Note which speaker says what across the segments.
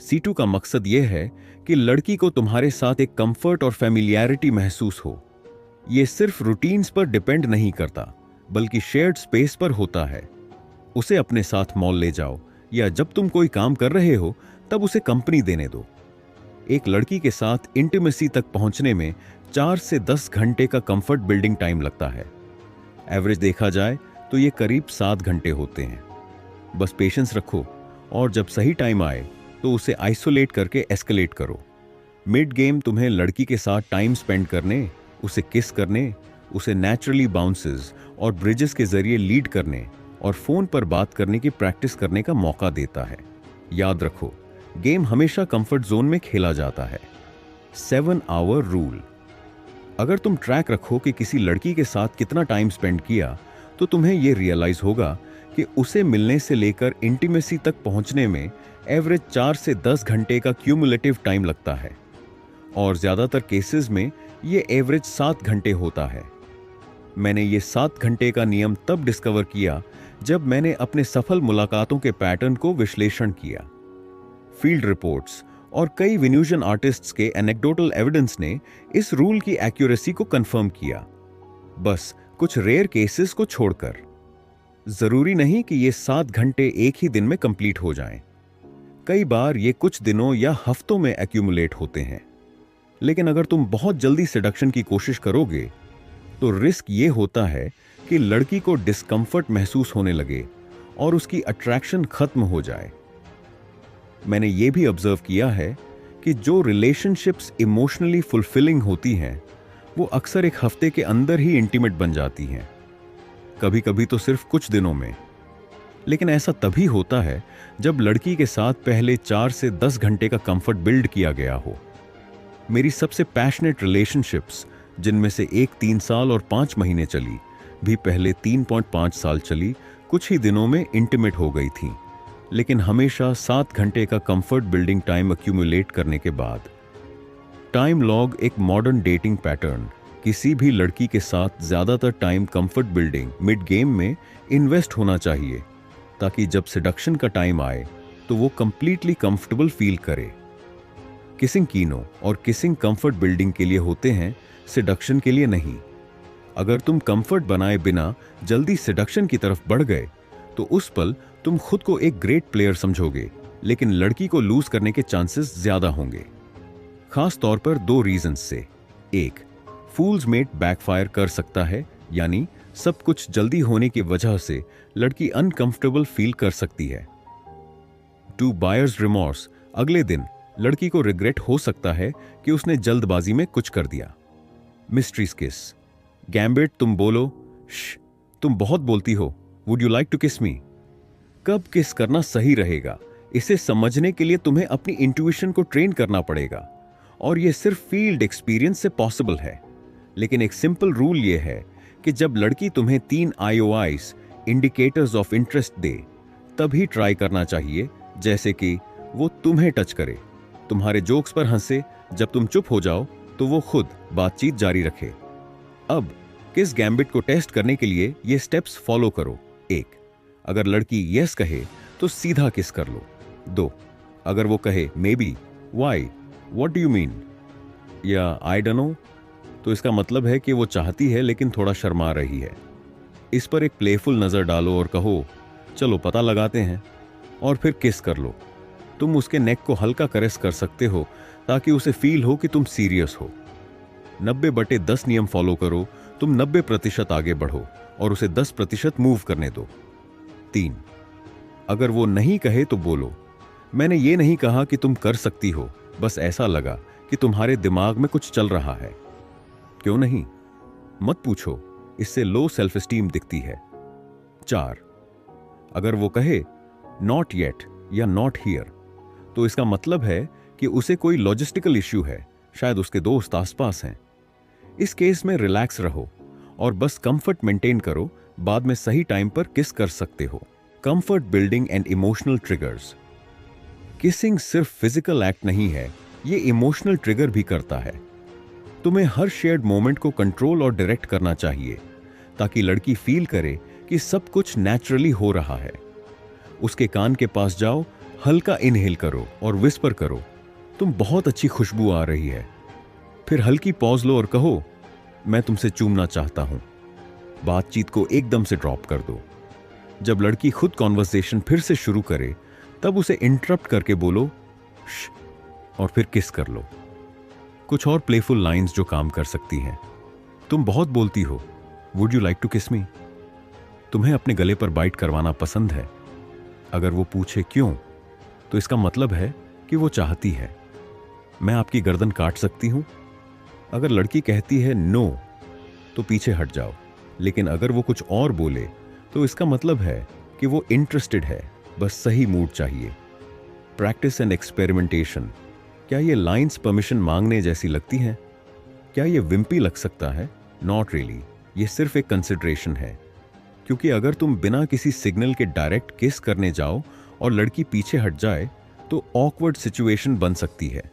Speaker 1: C2 का मकसद यह है कि लड़की को तुम्हारे साथ एक कंफर्ट और फैमिलियरिटी महसूस हो। यह सिर्फ रूटीन्स पर डिपेंड नहीं करता, बल्कि शेयर्ड स्पेस पर होता है। उसे अपने साथ मॉल ले जाओ, या जब तुम कोई काम कर रहे हो तब उसे कंपनी देने दो। एक लड़की के साथ इंटीमेसी तक पहुंचने में 4 से 10 घंटे का कंफर्ट बिल्डिंग टाइम लगता है। एवरेज देखा जाए तो ये करीब 7 घंटे होते हैं। बस पेशेंस रखो, और जब सही टाइम आए तो उसे आइसोलेट करके एस्केलेट करो। मिड गेम तुम्हें लड़की के साथ टाइम स्पेंड करने, उसे किस करने, उसे नेचुरली बाउंसेस और ब्रिजेस के जरिए लीड करने और फोन पर बात करने की प्रैक्टिस करने का मौका देता है। याद रखो, गेम हमेशा कंफर्ट जोन में खेला जाता है। 7 आवर रूल। अगर तुम ट्रैक रखो कि किसी लड़की के साथ कितना टाइम स्पेंड किया, तो तुम्हें यह रियलाइज होगा कि उसे मिलने से लेकर इंटीमेसी तक पहुंचने में एवरेज 4 से 10 घंटे का क्यूमुलेटिव टाइम लगता है, और ज्यादातर केसेस में यह एवरेज 7 घंटे होता है। मैंने ये 7 घंटे का नियम तब डिस्कवर किया जब मैंने अपने सफल मुलाकातों के पैटर्न को विश्लेषण किया। फील्ड रिपोर्ट्स और कई वेन्यूशियन आर्टिस्ट्स के एनेक्डोटल एविडेंस ने इस रूल की एक्यूरेसी को कंफर्म किया, बस कुछ रेयर केसेस को छोड़कर। जरूरी नहीं कि ये 7 घंटे एक ही दिन में कंप्लीट हो जाएं। कई बार ये कुछ दिनों या हफ्तों में एक्यूमुलेट होते हैं। लेकिन अगर तुम बहुत जल्दी सेडक्शन की कोशिश करोगे, तो रिस्क ये होता है कि लड़की को डिस्कंफर्ट महसूस होने लगे और उसकी अट्रैक्शन खत्म हो जाए। मैंने ये भी ऑब्जर्व किया है कि जो रिलेशनशिप्स इमोशनली फुलफिलिंग होती हैं, वो अक्सर एक हफ्ते के अंदर ही इंटीमेट बन जाती हैं, कभी कभी तो सिर्फ कुछ दिनों में। लेकिन ऐसा तभी होता है जब लड़की के साथ पहले 4 से 10 घंटे का कंफर्ट बिल्ड किया गया हो। मेरी सबसे पैशनेट रिलेशनशिप्स, जिनमें से एक 3 साल और 5 महीने चली, भी पहले 3.5 साल चली, कुछ ही दिनों में इंटीमेट हो गई थी, लेकिन हमेशा 7 घंटे का कंफर्ट बिल्डिंग टाइम अक्यूमुलेट करने के बाद। टाइम लॉग एक मॉडर्न डेटिंग पैटर्न। किसी भी लड़की के साथ ज्यादातर time comfort building mid game में इन्वेस्ट होना चाहिए, ताकि जब सेडक्शन का टाइम आए तो वो कंप्लीटली कंफर्टेबल फील करे। किसिंग कीनो और किसिंग कंफर्ट बिल्डिंग के लिए होते हैं, सेडक्शन के लिए नहीं। अगर तुम कंफर्ट बनाए बिना जल्दी सेडक्शन की तरफ बढ़ गए, तो उस पल तुम खुद को एक ग्रेट प्लेयर समझोगे, लेकिन लड़की को लूज करने के चांसेस ज्यादा होंगे। खास तौर पर 2 रीजंस से। एक, फूल्स मेट बैकफायर कर सकता है, यानी सब कुछ जल्दी होने की वजह से लड़की अनकंफर्टेबल फील कर सकती है। 2, बायर्स रिमॉर्स। अगले दिन लड़की को रिग्रेट हो सकता है कि उसने जल्दबाजी में कुछ कर दिया। मिस्ट्रीज किस। गैम्बिट, तुम बोलो, तुम बहुत बोलती हो, वुड यू लाइक टू किस मी। कब किस करना सही रहेगा, इसे समझने के लिए तुम्हें अपनी इंट्यूशन को ट्रेन करना पड़ेगा, और यह सिर्फ फील्ड एक्सपीरियंस से पॉसिबल है। लेकिन एक सिंपल रूल यह है कि जब लड़की तुम्हें 3 IOIs, इंडिकेटर्स ऑफ इंटरेस्ट दे, तभी ट्राई करना चाहिए, जैसे कि वो तुम्हें टच करे, तुम्हारे जोक्स पर हंसे, जब तुम चुप हो जाओ तो वो खुद बातचीत जारी रखे। अब किस गैम्बिट को टेस्ट करने के लिए ये स्टेप्स फॉलो करो। 1, अगर लड़की यस कहे तो सीधा किस कर लो। 2, अगर वो कहे maybe, why, what do you mean, या आई डोंट नो, तो इसका मतलब है कि वो चाहती है लेकिन थोड़ा शर्मा रही है। इस पर एक प्लेफुल नजर डालो और कहो, चलो पता लगाते हैं, और फिर किस कर लो। तुम उसके नेक को हल्का करेस कर सकते हो, ताकि उसे फील हो कि तुम सीरियस हो। 90/10 नियम फॉलो करो। तुम 90% आगे बढ़ो और उसे 10% मूव करने दो। 3, अगर वो नहीं कहे तो बोलो, मैंने ये नहीं कहा कि तुम कर सकती हो, बस ऐसा लगा कि तुम्हारे दिमाग में कुछ चल रहा है। क्यों नहीं? मत पूछो, इससे लो सेल्फ एस्टीम दिखती है। 4, अगर वो कहे नॉट येट या नॉट हियर, तो इसका मतलब है कि उसे कोई लॉजिस्टिकल इश्यू है, शायद उसके दोस्त आसपास हैं। इस केस में रिलैक्स रहो और बस कंफर्ट मेंटेन करो, बाद में सही टाइम पर किस कर सकते हो। Comfort building and emotional triggers. Kissing सिर्फ फिजिकल एक्ट नहीं है, ये इमोशनल ट्रिगर भी करता है। तुम्हें हर शेयर्ड मोमेंट को कंट्रोल और डायरेक्ट करना चाहिए, ताकि लड़की फील करे कि सब कुछ नेचुरली हो रहा है। उसके कान के पास जाओ, हल्का इनहेल करो और विस्पर करो, तुम बहुत अच्छी खुशबू आ रही है। फिर हल्की पॉज लो और कहो, मैं तुमसे चूमना चाहता हूं। बातचीत को एकदम से ड्रॉप कर दो। जब लड़की खुद कॉन्वर्सेशन फिर से शुरू करे, तब उसे इंटरप्ट करके बोलो श, और फिर किस कर लो। कुछ और प्लेफुल लाइंस जो काम कर सकती हैं। तुम बहुत बोलती हो, वुड यू लाइक टू किस मी? तुम्हें अपने गले पर बाइट करवाना पसंद है। अगर वो पूछे क्यों, तो इसका मतलब है कि वो चाहती है। मैं आपकी गर्दन काट सकती हूं? अगर लड़की कहती है नो, तो पीछे हट जाओ। लेकिन अगर वो कुछ और बोले, तो इसका मतलब है कि वो इंटरेस्टेड है, बस सही मूड चाहिए। Practice and experimentation. क्या ये लाइंस परमिशन मांगने जैसी लगती हैं? क्या ये विम्पी लग सकता है? Not really. ये सिर्फ एक कंसिडरेशन है। क्योंकि अगर तुम बिना किसी सिग्नल के डायरेक्ट किस करने जाओ और लड़की पीछे हट जाए, तो ऑकवर्ड सिचुएशन बन सकती है।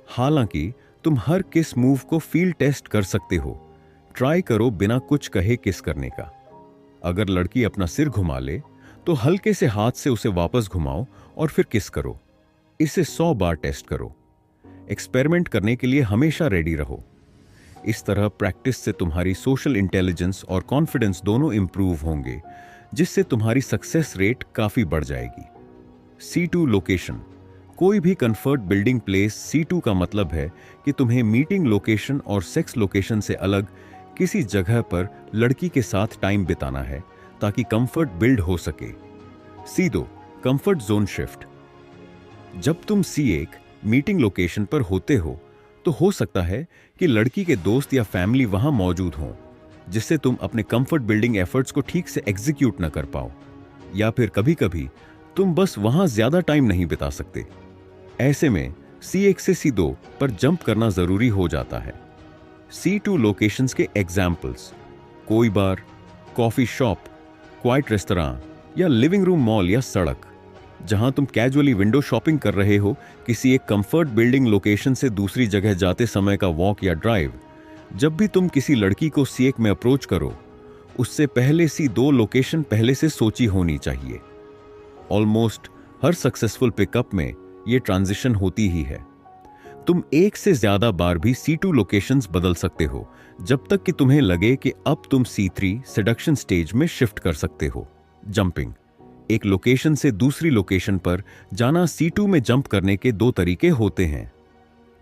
Speaker 1: हालांकि तुम हर किस मूव को फील टेस्ट कर सकते हो। ट्राई करो बिना कुछ कहे किस करने का। अगर लड़की अपना सिर घुमा ले, तो हल्के से हाथ से उसे वापस घुमाओ और फिर किस करो। इसे 100 बार टेस्ट करो। एक्सपेरिमेंट करने के लिए हमेशा रेडी रहो। इस तरह प्रैक्टिस से तुम्हारी सोशल इंटेलिजेंस और कॉन्फिडेंस दोनों इंप्रूव होंगे, जिससे तुम्हारी सक्सेस रेट काफी बढ़ जाएगी। C2 location. कोई भी कंफर्ट बिल्डिंग प्लेस C2 का मतलब है कि तुम्हें मीटिंग लोकेशन और सेक्स लोकेशन से अलग किसी जगह पर लड़की के साथ टाइम बिताना है, ताकि कंफर्ट बिल्ड हो सके। C2 comfort zone shift. जब तुम C1 मीटिंग लोकेशन पर होते हो सकता है कि लड़की के दोस्त या फैमिली वहां मौजूद हों, जिससे तुम अपने कंफर्ट बिल्डिंग एफर्ट्स को ठीक से एग्जीक्यूट न कर पाओ। या फिर कभी-कभी तुम बस वहां ज्यादा टाइम नहीं बिता सकते। ऐसे में C1 से C2 पर जंप करना जरूरी हो जाता है। C2 लोकेशंस के एग्जाम्पल्स: कोई बार, कॉफी शॉप, क्वाइट रेस्तरां या लिविंग रूम मॉल या सड़क। जहां तुम कैजुअली विंडो शॉपिंग कर रहे हो, किसी एक कंफर्ट बिल्डिंग लोकेशन से दूसरी जगह जाते समय का वॉक या ड्राइव। जब भी तुम किसी लड़की को C1 में अप्रोच करो, उससे पहले C2 लोकेशन पहले से सोची होनी चाहिए। ऑलमोस्ट हर सक्सेसफुल पिकअप में यह ट्रांजिशन होती ही है। तुम एक से ज्यादा बार भी C2 लोकेशंस बदल सकते हो, जब तक कि तुम्हें लगे कि अब तुम C3 सेडक्शन स्टेज में शिफ्ट कर सकते हो। जंपिंग। एक लोकेशन से दूसरी लोकेशन पर जाना C2 में जंप करने के 2 तरीके होते हैं।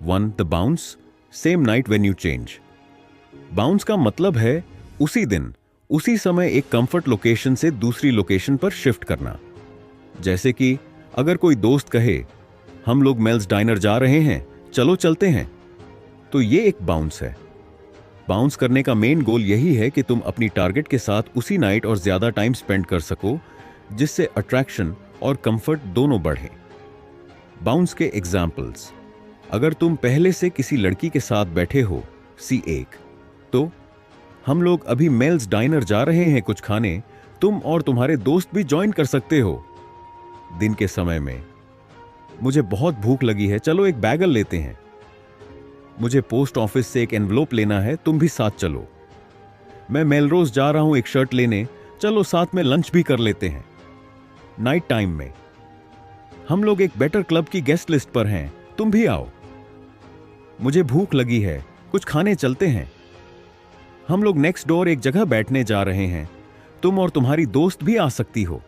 Speaker 1: 1. The bounce, same night when you change. Bounce का मतलब है उसी दिन, उसी समय एक कंफर्ट लोकेशन से दूसरी लोकेशन पर शिफ्ट करना। जैसे कि अगर कोई दोस्त कहे, हम लोग मेल्स डाइनर जा रहे हैं, चलो चलते हैं, तो ये एक बाउंस है। बाउंस करने का मेन गोल यही है कि तुम अपनी टारगेट के साथ उसी नाइट और ज्यादा टाइम स्पेंड कर सको, जिससे अट्रैक्शन और कंफर्ट दोनों बढ़े। बाउंस के एग्जाम्पल्स: अगर तुम पहले से किसी लड़की के साथ बैठे हो C1, तो हम लोग अभी मेल्स डाइनर जा रहे हैं कुछ खाने, तुम और तुम्हारे दोस्त भी ज्वाइन कर सकते हो। दिन के समय में, मुझे बहुत भूख लगी है, चलो एक बैगल लेते हैं। मुझे पोस्ट ऑफिस से एक एनवलप लेना है, तुम भी साथ चलो। मैं मेलरोज जा रहा हूं एक शर्ट लेने, चलो साथ में लंच भी कर लेते हैं। नाइट टाइम में, हम लोग एक बेटर क्लब की गेस्ट लिस्ट पर हैं, तुम भी आओ। मुझे भूख लगी है, कुछ खाने चलते हैं। हम लोग नेक्स्ट डोर एक जगह बैठने जा रहे हैं, तुम और तुम्हारी दोस्त भी आ सकती हो।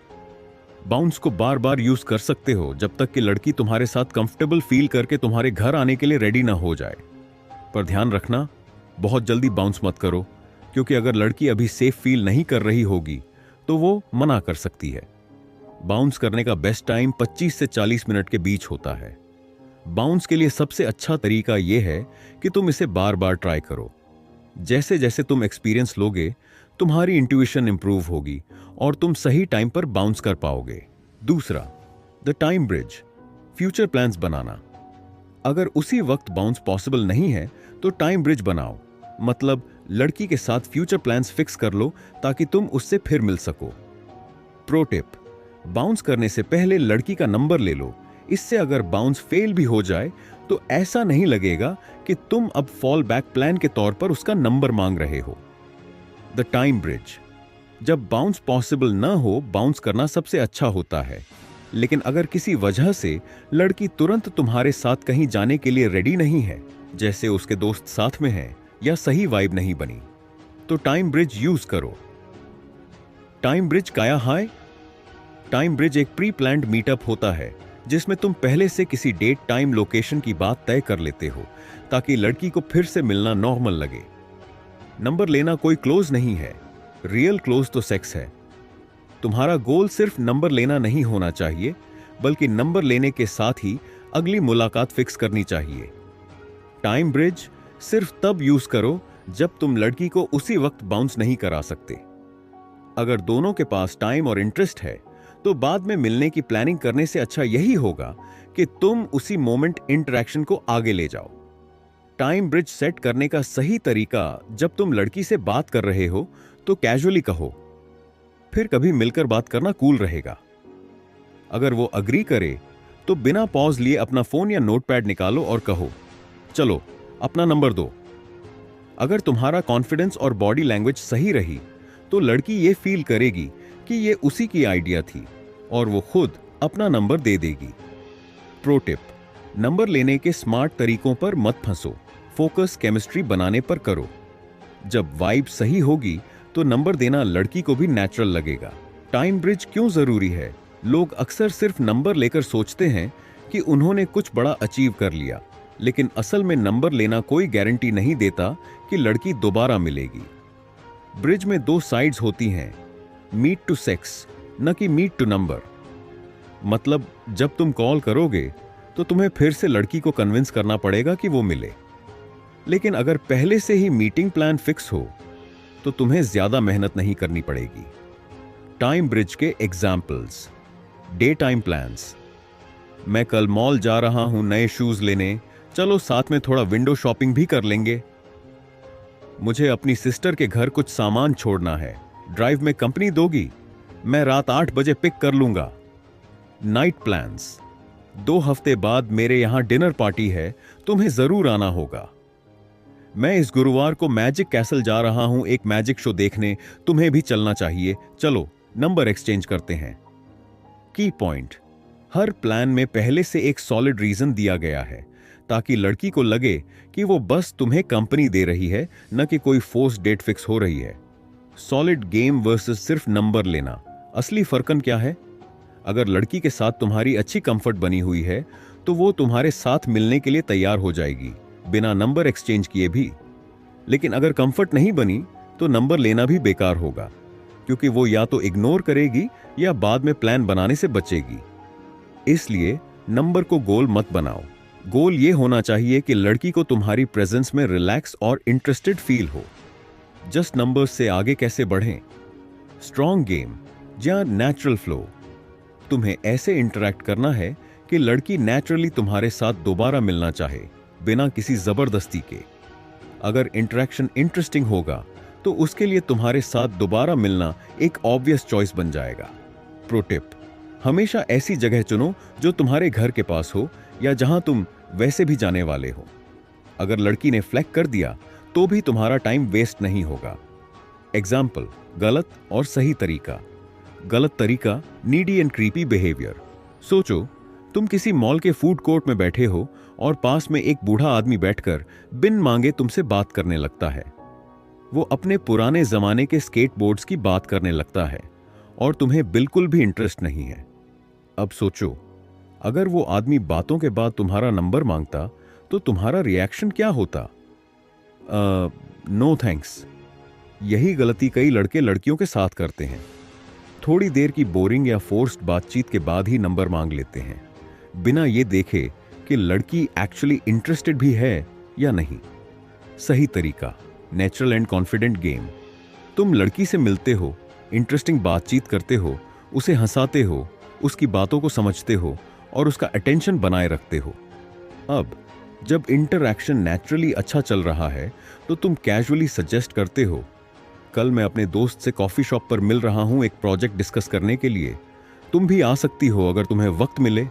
Speaker 1: बाउंस को बार बार यूज कर सकते हो जब तक कि लड़की तुम्हारे साथ कंफर्टेबल फील करके तुम्हारे घर आने के लिए रेडी ना हो जाए। पर ध्यान रखना, बहुत जल्दी बाउंस मत करो, क्योंकि अगर लड़की अभी सेफ फील नहीं कर रही होगी, तो वो मना कर सकती है। बाउंस करने का बेस्ट टाइम 25 से 40 मिनट के बीच होता है। बाउंस के लिए सबसे अच्छा तरीका यह है कि तुम इसे बार बार ट्राई करो। जैसे जैसे तुम एक्सपीरियंस लोगे, तुम्हारी इंट्यूशन इंप्रूव होगी और तुम सही टाइम पर बाउंस कर पाओगे। दूसरा, the time bridge, future plans बनाना। अगर उसी वक्त बाउंस पॉसिबल नहीं है, तो टाइम ब्रिज बनाओ। मतलब लड़की के साथ फ्यूचर प्लान्स फिक्स कर लो, ताकि तुम उससे फिर मिल सको। प्रो टिप: बाउंस करने से पहले लड़की का नंबर ले लो। इससे अगर बाउंस फेल भी हो जाए, तो ऐसा नहीं लगेगा कि तुम अब फॉल बैक प्लान के तौर पर उसका नंबर मांग रहे हो। द टाइम ब्रिज: जब बाउंस पॉसिबल न हो, बाउंस करना सबसे अच्छा होता है। लेकिन अगर किसी वजह से लड़की तुरंत तुम्हारे साथ कहीं जाने के लिए रेडी नहीं है, जैसे उसके दोस्त साथ में हैं या सही वाइब नहीं बनी, तो टाइम ब्रिज यूज करो। टाइम ब्रिज क्या है? टाइम ब्रिज एक प्री प्लान्ड मीटअप होता है जिसमें तुम पहले से किसी डेट, टाइम, लोकेशन की बात तय कर लेते हो ताकि लड़की को फिर से मिलना नॉर्मल लगे। नंबर लेना कोई क्लोज नहीं है, रियल क्लोज तो सेक्स है। तुम्हारा गोल सिर्फ नंबर लेना नहीं होना चाहिए, बल्कि नंबर लेने के साथ ही अगली मुलाकात फिक्स करनी चाहिए। टाइम ब्रिज सिर्फ तब यूज करो जब तुम लड़की को उसी वक्त बाउंस नहीं करा सकते। अगर दोनों के पास टाइम और इंटरेस्ट है तो बाद में मिलने की प्लानिंग करने से अच्छा यही होगा कि तुम उसी मोमेंट इंटरेक्शन को आगे ले जाओ। टाइम ब्रिज सेट करने का सही तरीका, जब तुम लड़की से बात कर रहे हो तो कैजुअली कहो, फिर कभी मिलकर बात करना कूल रहेगा। अगर वो अग्री करे तो बिना पॉज लिए अपना फोन या नोटपैड निकालो और कहो, चलो अपना नंबर दो। अगर तुम्हारा कॉन्फिडेंस और बॉडी लैंग्वेज सही रही तो लड़की ये फील करेगी कि ये उसी की आइडिया थी और वो खुद अपना नंबर दे देगी। प्रो टिप, नंबर लेने के स्मार्ट तरीकों पर मत फंसो, फोकस केमिस्ट्री बनाने पर करो। जब वाइब सही होगी तो नंबर देना लड़की को भी नेचुरल लगेगा। टाइम ब्रिज क्यों जरूरी है? लोग अक्सर सिर्फ नंबर लेकर सोचते हैं कि उन्होंने कुछ बड़ा अचीव कर लिया, लेकिन असल में नंबर लेना कोई गारंटी नहीं देता कि लड़की दोबारा मिलेगी। ब्रिज में दो साइड्स होती हैं, मीट टू सेक्स, न कि मीट टू नंबर। मतलब जब तुम कॉल करोगे तो तुम्हें फिर से लड़की को कन्विंस करना पड़ेगा कि वो मिले, लेकिन अगर पहले से ही मीटिंग प्लान फिक्स हो तो तुम्हें ज्यादा मेहनत नहीं करनी पड़ेगी। टाइम ब्रिज के एग्जाम्पल्स: डे टाइम प्लान्स, मैं कल मॉल जा रहा हूं नए शूज लेने, चलो साथ में थोड़ा विंडो शॉपिंग भी कर लेंगे। मुझे अपनी सिस्टर के घर कुछ सामान छोड़ना है, ड्राइव में कंपनी दोगी? मैं रात 8 बजे पिक कर लूंगा। नाइट प्लान्स, 2 हफ्ते बाद मेरे यहां डिनर पार्टी है, तुम्हें जरूर आना होगा। मैं इस गुरुवार को मैजिक कैसल जा रहा हूं एक मैजिक शो देखने, तुम्हें भी चलना चाहिए, चलो नंबर एक्सचेंज करते हैं। की पॉइंट, हर प्लान में पहले से एक सॉलिड रीजन दिया गया है ताकि लड़की को लगे कि वो बस तुम्हें कंपनी दे रही है, न कि कोई फोर्स डेट फिक्स हो रही है। सॉलिड गेम वर्सेस सिर्फ नंबर लेना, असली फर्कन क्या है? अगर लड़की के साथ तुम्हारी अच्छी कंफर्ट बनी हुई है तो वो तुम्हारे साथ मिलने के लिए तैयार हो जाएगी, बिना नंबर एक्सचेंज किए भी। लेकिन अगर कंफर्ट नहीं बनी तो नंबर लेना भी बेकार होगा, क्योंकि वो या तो इग्नोर करेगी या बाद में प्लान बनाने से बचेगी। इसलिए नंबर को गोल मत बनाओ। गोल ये होना चाहिए कि लड़की को तुम्हारी प्रेजेंस में रिलैक्स और इंटरेस्टेड फील हो। जस्ट नंबर्स से आगे कैसे बढ़ें? स्ट्रॉन्ग गेम या नेचुरल फ्लो, तुम्हें ऐसे इंटरैक्ट करना है कि लड़की नेचुरली तुम्हारे साथ दोबारा मिलना चाहे, बिना किसी जबरदस्ती के। अगर इंटरेक्शन इंटरेस्टिंग होगा तो उसके लिए तुम्हारे साथ दोबारा मिलना एक ऑब्वियस चॉइस बन जाएगा। प्रो टिप, हमेशा ऐसी जगह चुनो जो तुम्हारे घर के पास हो या जहां तुम वैसे भी जाने वाले हो। अगर लड़की ने फ्लैग कर दिया तो भी तुम्हारा टाइम वेस्ट नहीं होगा। एग्जाम्पल, गलत और सही तरीका। गलत तरीका, नीडी एंड क्रीपी बिहेवियर। सोचो, तुम किसी मॉल के फूड कोर्ट में बैठे हो और पास में एक बूढ़ा आदमी बैठकर बिन मांगे तुमसे बात करने लगता है। वो अपने पुराने जमाने के स्केटबोर्ड्स की बात करने लगता है और तुम्हें बिल्कुल भी इंटरेस्ट नहीं है। अब सोचो, अगर वो आदमी बातों के बाद तुम्हारा नंबर मांगता तो तुम्हारा रिएक्शन क्या होता? No thanks. यही गलती कई लड़के लड़कियों के साथ करते हैं। थोड़ी देर की बोरिंग या फोर्स्ड बातचीत के बाद ही नंबर मांग लेते हैं, बिना ये देखे कि लड़की एक्चुअली इंटरेस्टेड भी है या नहीं। सही तरीका, नेचुरल एंड कॉन्फिडेंट गेम। तुम लड़की से मिलते हो, इंटरेस्टिंग बातचीत करते हो, उसे हंसाते हो, उसकी बातों को समझते हो और उसका अटेंशन बनाए रखते हो। अब जब इंटरैक्शन नेचुरली अच्छा चल रहा है तो तुम कैजुअली सजेस्ट करते हो, कल मैं अपने दोस्त से कॉफी शॉप पर मिल रहा हूं एक प्रोजेक्ट डिस्कस करने के लिए, तुम भी आ सकती हो अगर तुम्हें वक्त मिले।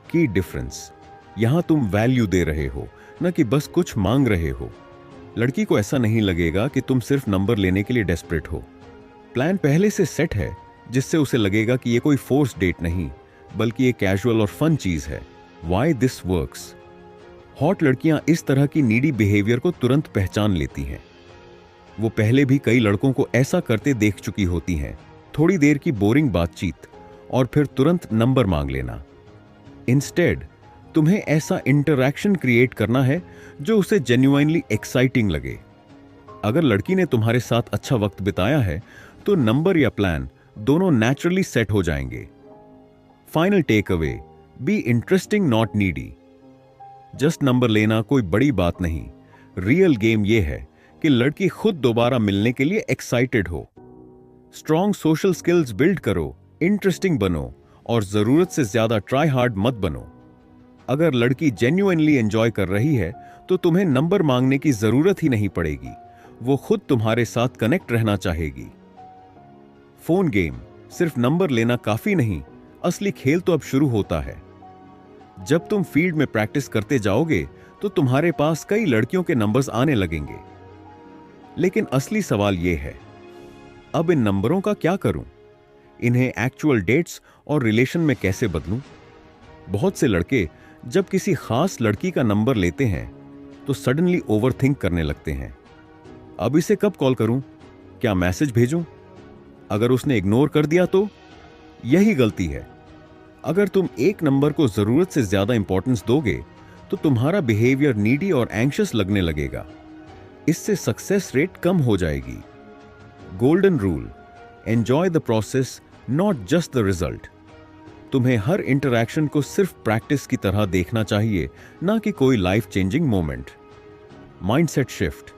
Speaker 1: की डिफरेंस, यहां तुम वैल्यू दे रहे हो, न कि बस कुछ मांग रहे हो। लड़की को ऐसा नहीं लगेगा कि तुम सिर्फ नंबर लेने के लिए डेस्परेट हो। प्लान पहले से सेट है, जिससे उसे लगेगा कि ये कोई फोर्स डेट नहीं, बल्कि ये कैजुअल और फन चीज है। Why this works. हॉट लड़कियां इस तरह की नीडी बिहेवियर को तुरंत पहचान लेती हैं। वो पहले भी कई लड़कों को ऐसा करते देख चुकी होती हैं। थोड़ी देर की बोरिंग बातचीत और फिर तुरंत नंबर मांग लेना। इंस्टेड तुम्हें ऐसा इंटरैक्शन क्रिएट करना है जो उसे जेन्युइनली एक्साइटिंग लगे। अगर लड़की ने तुम्हारे साथ अच्छा वक्त बिताया है तो नंबर या प्लान दोनों नेचुरली सेट हो जाएंगे। Final takeaway, be interesting not needy. Just number लेना कोई बड़ी बात नहीं। रियल गेम यह है कि लड़की खुद दोबारा मिलने के लिए एक्साइटेड हो। स्ट्रॉन्ग सोशल स्किल्स बिल्ड करो, इंटरेस्टिंग बनो और जरूरत से ज्यादा ट्राई हार्ड मत बनो। अगर लड़की जेन्युइनली एंजॉय कर रही है तो तुम्हें नंबर मांगने की जरूरत ही नहीं पड़ेगी। वो खुद तुम्हारे साथ कनेक्ट रहना चाहेगी। फोन गेम सिर्फ नंबर लेना काफी नहीं, असली खेल तो अब शुरू होता है। जब तुम फील्ड में प्रैक्टिस करते जाओगे तो तुम्हारे पास कई लड़कियों के नंबर्स आने लगेंगे। लेकिन असली सवाल यह है, अब इन नंबरों का क्या करूं? इन्हें एक्चुअल डेट्स और रिलेशन में कैसे बदलूं? बहुत से लड़के जब किसी खास लड़की का नंबर लेते हैं तो सडनली ओवरथिंक करने लगते हैं। अब इसे कब कॉल करूं? क्या मैसेज भेजूं? अगर उसने इग्नोर कर दिया तो? यही गलती है। अगर तुम एक नंबर को जरूरत से ज्यादा इंपॉर्टेंस दोगे तो तुम्हारा बिहेवियर नीडी और एंग्शियस लगने लगेगा। इससे सक्सेस रेट कम हो जाएगी। Golden rule, enjoy the process not just the result. तुम्हें हर इंटरैक्शन को सिर्फ प्रैक्टिस की तरह देखना चाहिए, ना कि कोई life changing moment. Mindset shift,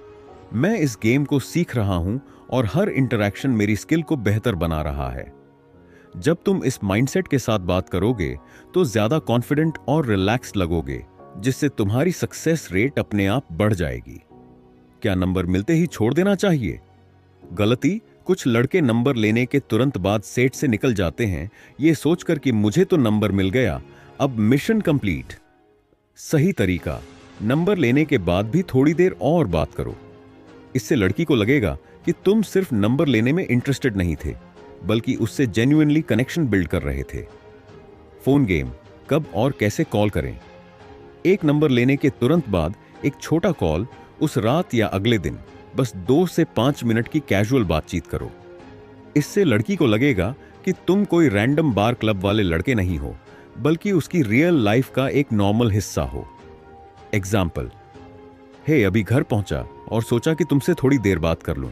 Speaker 1: मैं इस गेम को सीख रहा हूं और हर इंटरैक्शन मेरी स्किल को बेहतर बना रहा है। जब तुम इस माइंडसेट के साथ बात करोगे तो ज्यादा कॉन्फिडेंट और रिलैक्स्ड लगोगे, जिससे तुम्हारी सक्सेस रेट अपने आप बढ़ जाएगी। क्या नंबर मिलते ही छोड़ देना चाहिए? गलती, कुछ लड़के नंबर लेने के तुरंत बाद सेट से निकल जाते हैं, ये सोचकर कि मुझे तो नंबर मिल गया, अब मिशन कंप्लीट। सही तरीका, नंबर लेने के बाद भी थोड़ी देर और बात करो। इससे लड़की को लगेगा कि तुम सिर्फ नंबर लेने में इंटरेस्टेड नहीं थे, बल्कि उससे जेन्युइनली कनेक्शन बिल्ड कर रहे थे। फोन गेम, कब और कैसे कॉल करें? एक नंबर लेने के तुरंत बाद एक छोटा कॉल, उस रात या अगले दिन, बस 2 से 5 मिनट की कैजुअल बातचीत करो। इससे लड़की को लगेगा कि तुम कोई रैंडम बार क्लब वाले लड़के नहीं हो, बल्कि उसकी रियल लाइफ का एक नॉर्मल हिस्सा हो। एग्जाम्पल, हे अभी घर पहुंचा और सोचा कि तुमसे थोड़ी देर बात कर लूं।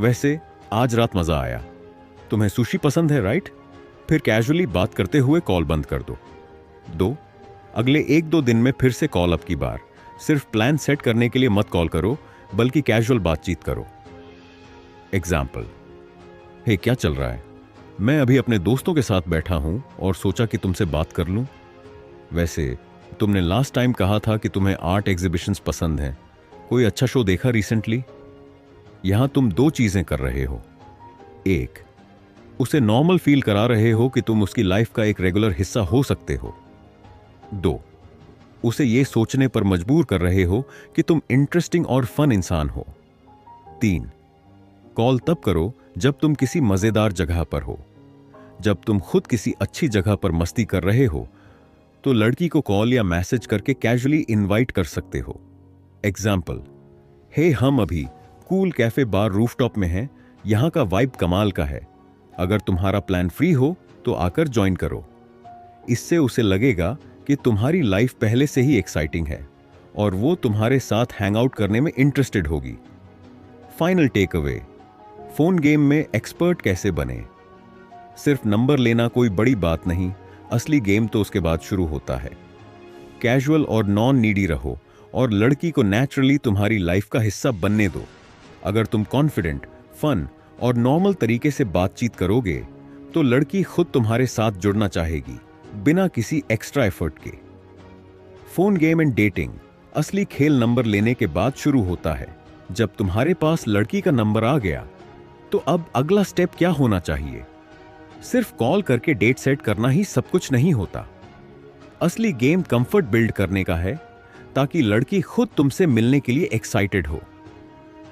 Speaker 1: वैसे आज रात मजा आया। तुम्हें सुशी पसंद है, राइट? फिर कैजुअली बात करते हुए कॉल बंद कर दो। 2, अगले 1-2 दिन में फिर से कॉल अप की बार। सिर्फ प्लान सेट करने के लिए मत कॉल करो, बल्कि कैजुअल बातचीत करो। एग्जाम्पल, हे क्या चल रहा है? मैं अभी अपने दोस्तों के साथ बैठा हूं और सोचा कि तुमसे बात कर लूं। वैसे तुमने लास्ट टाइम कहा था कि तुम्हें आर्ट एग्जीबिशंस पसंद हैं। कोई अच्छा शो देखा रिसेंटली? यहां तुम 2 चीजें कर रहे हो। 1, उसे नॉर्मल फील करा रहे हो कि तुम उसकी लाइफ का एक रेगुलर हिस्सा हो सकते हो। 2, उसे यह सोचने पर मजबूर कर रहे हो कि तुम इंटरेस्टिंग और फन इंसान हो। 3, कॉल तब करो जब तुम किसी मजेदार जगह पर हो। जब तुम खुद किसी अच्छी जगह पर मस्ती कर रहे हो तो लड़की को कॉल या मैसेज करके कैजुअली इनवाइट कर सकते हो। एग्जाम्पल, हे हम अभी कूल कैफे बार रूफटॉप में हैं, यहां का वाइब कमाल का है। अगर तुम्हारा प्लान फ्री हो तो आकर ज्वाइन करो। इससे उसे लगेगा कि तुम्हारी लाइफ पहले से ही एक्साइटिंग है और वो तुम्हारे साथ हैंग आउट करने में इंटरेस्टेड होगी। Final takeaway, phone game में एक्सपर्ट कैसे बने? सिर्फ नंबर लेना कोई बड़ी बात नहीं, असली गेम तो उसके बाद शुरू होता है। कैजुअल और नॉन नीडी रहो और लड़की को नेचुरली तुम्हारी लाइफ का हिस्सा बनने दो। अगर तुम कॉन्फिडेंट, फन और नॉर्मल तरीके से बातचीत करोगे तो लड़की खुद तुम्हारे साथ जुड़ना चाहेगी, बिना किसी एक्स्ट्रा एफर्ट के। फोन गेम एंड डेटिंग, असली खेल नंबर लेने के बाद शुरू होता है। जब तुम्हारे पास लड़की का नंबर आ गया तो अब अगला स्टेप क्या होना चाहिए? सिर्फ कॉल करके डेट सेट करना ही सब कुछ नहीं होता। असली गेम कंफर्ट बिल्ड करने का है, ताकि लड़की खुद तुमसे मिलने के लिए एक्साइटेड हो।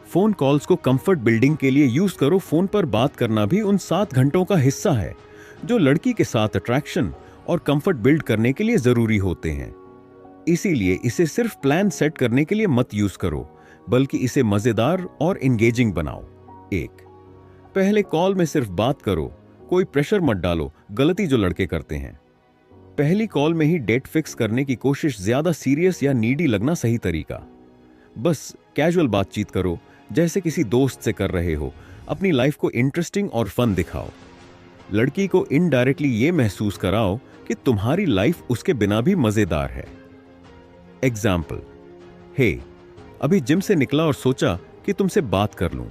Speaker 1: फोन कॉल्स को कंफर्ट बिल्डिंग के लिए यूज करो। फोन पर बात करना भी उन 7 घंटों का हिस्सा है जो लड़की के साथ अट्रैक्शन और कंफर्ट बिल्ड करने के लिए जरूरी होते हैं। इसीलिए इसे सिर्फ प्लान सेट करने के लिए मत यूज करो, बल्कि इसे मजेदार और एंगेजिंग बनाओ। 1, पहले कॉल में सिर्फ बात करो, कोई प्रेशर मत डालो। गलती जो लड़के करते हैं, पहली कॉल में ही डेट फिक्स करने की कोशिश। ज्यादा सीरियस या नीडी लगना सही तरीका। बस कैजुअल बातचीत करो, जैसे किसी दोस्त से कर रहे हो। अपनी लाइफ को इंटरेस्टिंग और फन दिखाओ। लड़की को इनडायरेक्टली ये महसूस कराओ कि तुम्हारी लाइफ उसके बिना भी मजेदार है। एग्जाम्पल, हे, अभी जिम से निकला और सोचा कि तुमसे बात कर लूं।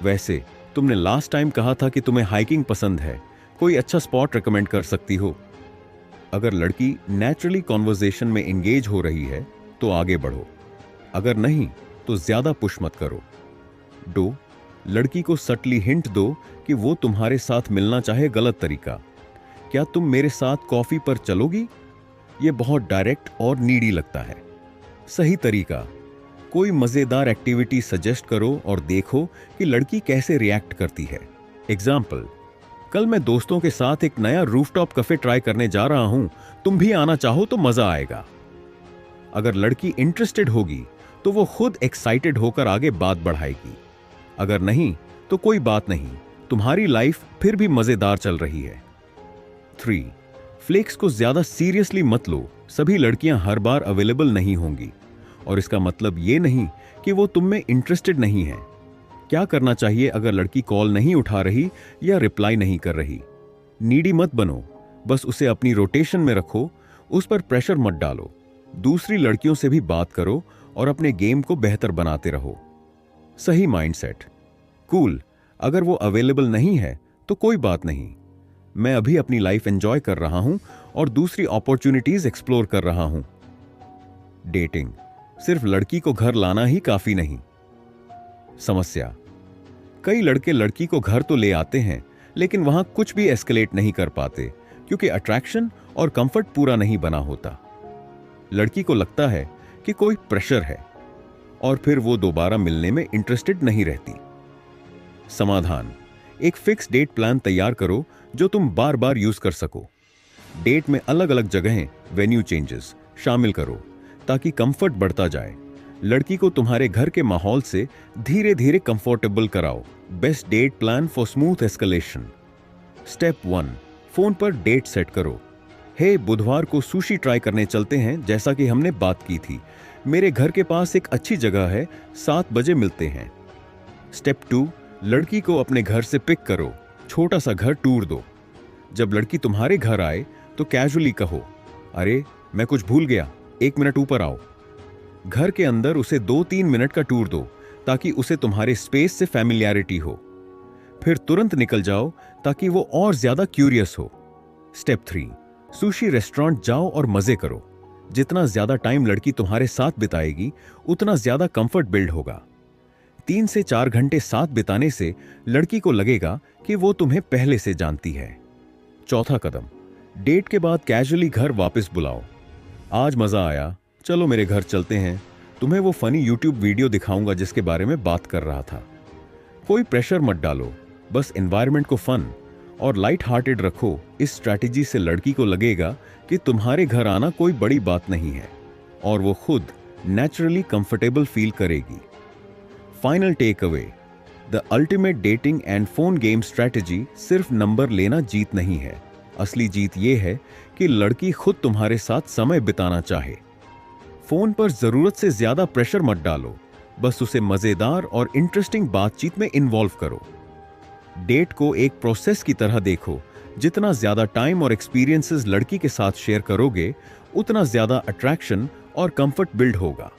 Speaker 1: वैसे तुमने लास्ट टाइम कहा था कि तुम्हें हाइकिंग पसंद है, कोई अच्छा स्पॉट रिकमेंड कर सकती हो। अगर लड़की नेचुरली कॉन्वर्सेशन में एंगेज हो रही है तो आगे बढ़ो, अगर नहीं तो ज्यादा पुश मत करो। 2, लड़की को सटली हिंट दो कि वो तुम्हारे साथ मिलना चाहे। गलत तरीका, क्या तुम मेरे साथ कॉफी पर चलोगी? यह बहुत डायरेक्ट और नीडी लगता है। सही तरीका, कोई मजेदार एक्टिविटी सजेस्ट करो और देखो कि लड़की कैसे रिएक्ट करती है। एग्जाम्पल, कल मैं दोस्तों के साथ एक नया रूफटॉप कैफे ट्राई करने जा रहा हूं, तुम भी आना चाहो तो मजा आएगा। अगर लड़की इंटरेस्टेड होगी तो वो खुद एक्साइटेड होकर आगे बात बढ़ाएगी। अगर नहीं तो कोई बात नहीं, तुम्हारी लाइफ फिर भी मजेदार चल रही है। 3, फ्लेक्स को ज्यादा सीरियसली मत लो। सभी लड़कियां हर बार अवेलेबल नहीं होंगी, और इसका मतलब ये नहीं कि वो तुम में इंटरेस्टेड नहीं है। क्या करना चाहिए अगर लड़की कॉल नहीं उठा रही या रिप्लाई नहीं कर रही? नीडी मत बनो, बस उसे अपनी रोटेशन में रखो, उस पर प्रेशर मत डालो। दूसरी लड़कियों से भी बात करो और अपने गेम को बेहतर बनाते रहो। सही माइंडसेट, कूल, अगर वो अवेलेबल नहीं है तो कोई बात नहीं, मैं अभी अपनी लाइफ एंजॉय कर रहा हूं और दूसरी अपॉर्चुनिटीज एक्सप्लोर कर रहा हूं। डेटिंग सिर्फ लड़की को घर लाना ही काफी नहीं। समस्या, कई लड़के लड़की को घर तो ले आते हैं, लेकिन वहां कुछ भी एस्केलेट नहीं कर पाते क्योंकि अट्रैक्शन और कंफर्ट पूरा नहीं बना होता। लड़की को लगता है कि कोई प्रेशर है और फिर वो दोबारा मिलने में इंटरेस्टेड नहीं रहती। समाधान, एक फिक्स डेट प्लान तैयार करो जो तुम बार बार यूज कर सको। डेट में अलग अलग जगहें, वेन्यू चेंजेस शामिल करो ताकि कंफर्ट बढ़ता जाए। लड़की को तुम्हारे घर के माहौल से धीरे धीरे कंफर्टेबल कराओ। Best date plan for smooth escalation. Step 1, phone पर डेट सेट करो। हे, बुधवार को सुशी ट्राई करने चलते हैं, जैसा कि हमने बात की थी। मेरे घर के पास एक अच्छी जगह है, 7 बजे मिलते हैं। स्टेप 2, लड़की को अपने घर से पिक करो। छोटा सा घर टूर दो। जब लड़की तुम्हारे घर आए तो कैजुअली कहो, अरे मैं कुछ भूल गया, 1 मिनट ऊपर आओ। घर के अंदर उसे 2-3 मिनट का टूर दो ताकि उसे तुम्हारे स्पेस से फैमिलियरिटी हो। फिर तुरंत निकल जाओ ताकि वो और ज्यादा क्यूरियस हो। स्टेप 3, सुशी रेस्टोरेंट जाओ और मजे करो। जितना ज्यादा टाइम लड़की तुम्हारे साथ बिताएगी उतना ज्यादा कंफर्ट बिल्ड होगा। 3 से 4 घंटे साथ बिताने से लड़की को लगेगा कि वो तुम्हें पहले से जानती है। चौथा कदम, डेट के बाद कैजुअली घर वापस बुलाओ। आज मजा आया, चलो मेरे घर चलते हैं, तुम्हें वो फनी यूट्यूब वीडियो दिखाऊंगा जिसके बारे में बात कर रहा था। कोई प्रेशर मत डालो, बस एनवायरनमेंट को फन और लाइट हार्टेड रखो। इस स्ट्रैटेजी से लड़की को लगेगा कि तुम्हारे घर आना कोई बड़ी बात नहीं है और वो खुद नेचुरली कंफर्टेबल फील करेगी। Final takeaway, the ultimate dating and phone game strategy सिर्फ नंबर लेना जीत नहीं है। असली जीत ये है कि लड़की खुद तुम्हारे साथ समय बिताना चाहे। फोन पर जरूरत से ज्यादा प्रेशर मत डालो, बस उसे मजेदार और इंटरेस्टिंग बातचीत में इन्वॉल्व करो। डेट को एक प्रोसेस की तरह देखो। जितना ज्यादा टाइम और एक्सपीरियंसेस लड़की के साथ शेयर करोगे उतना ज्यादा अट्रैक्शन और कंफर्ट बिल्ड होगा।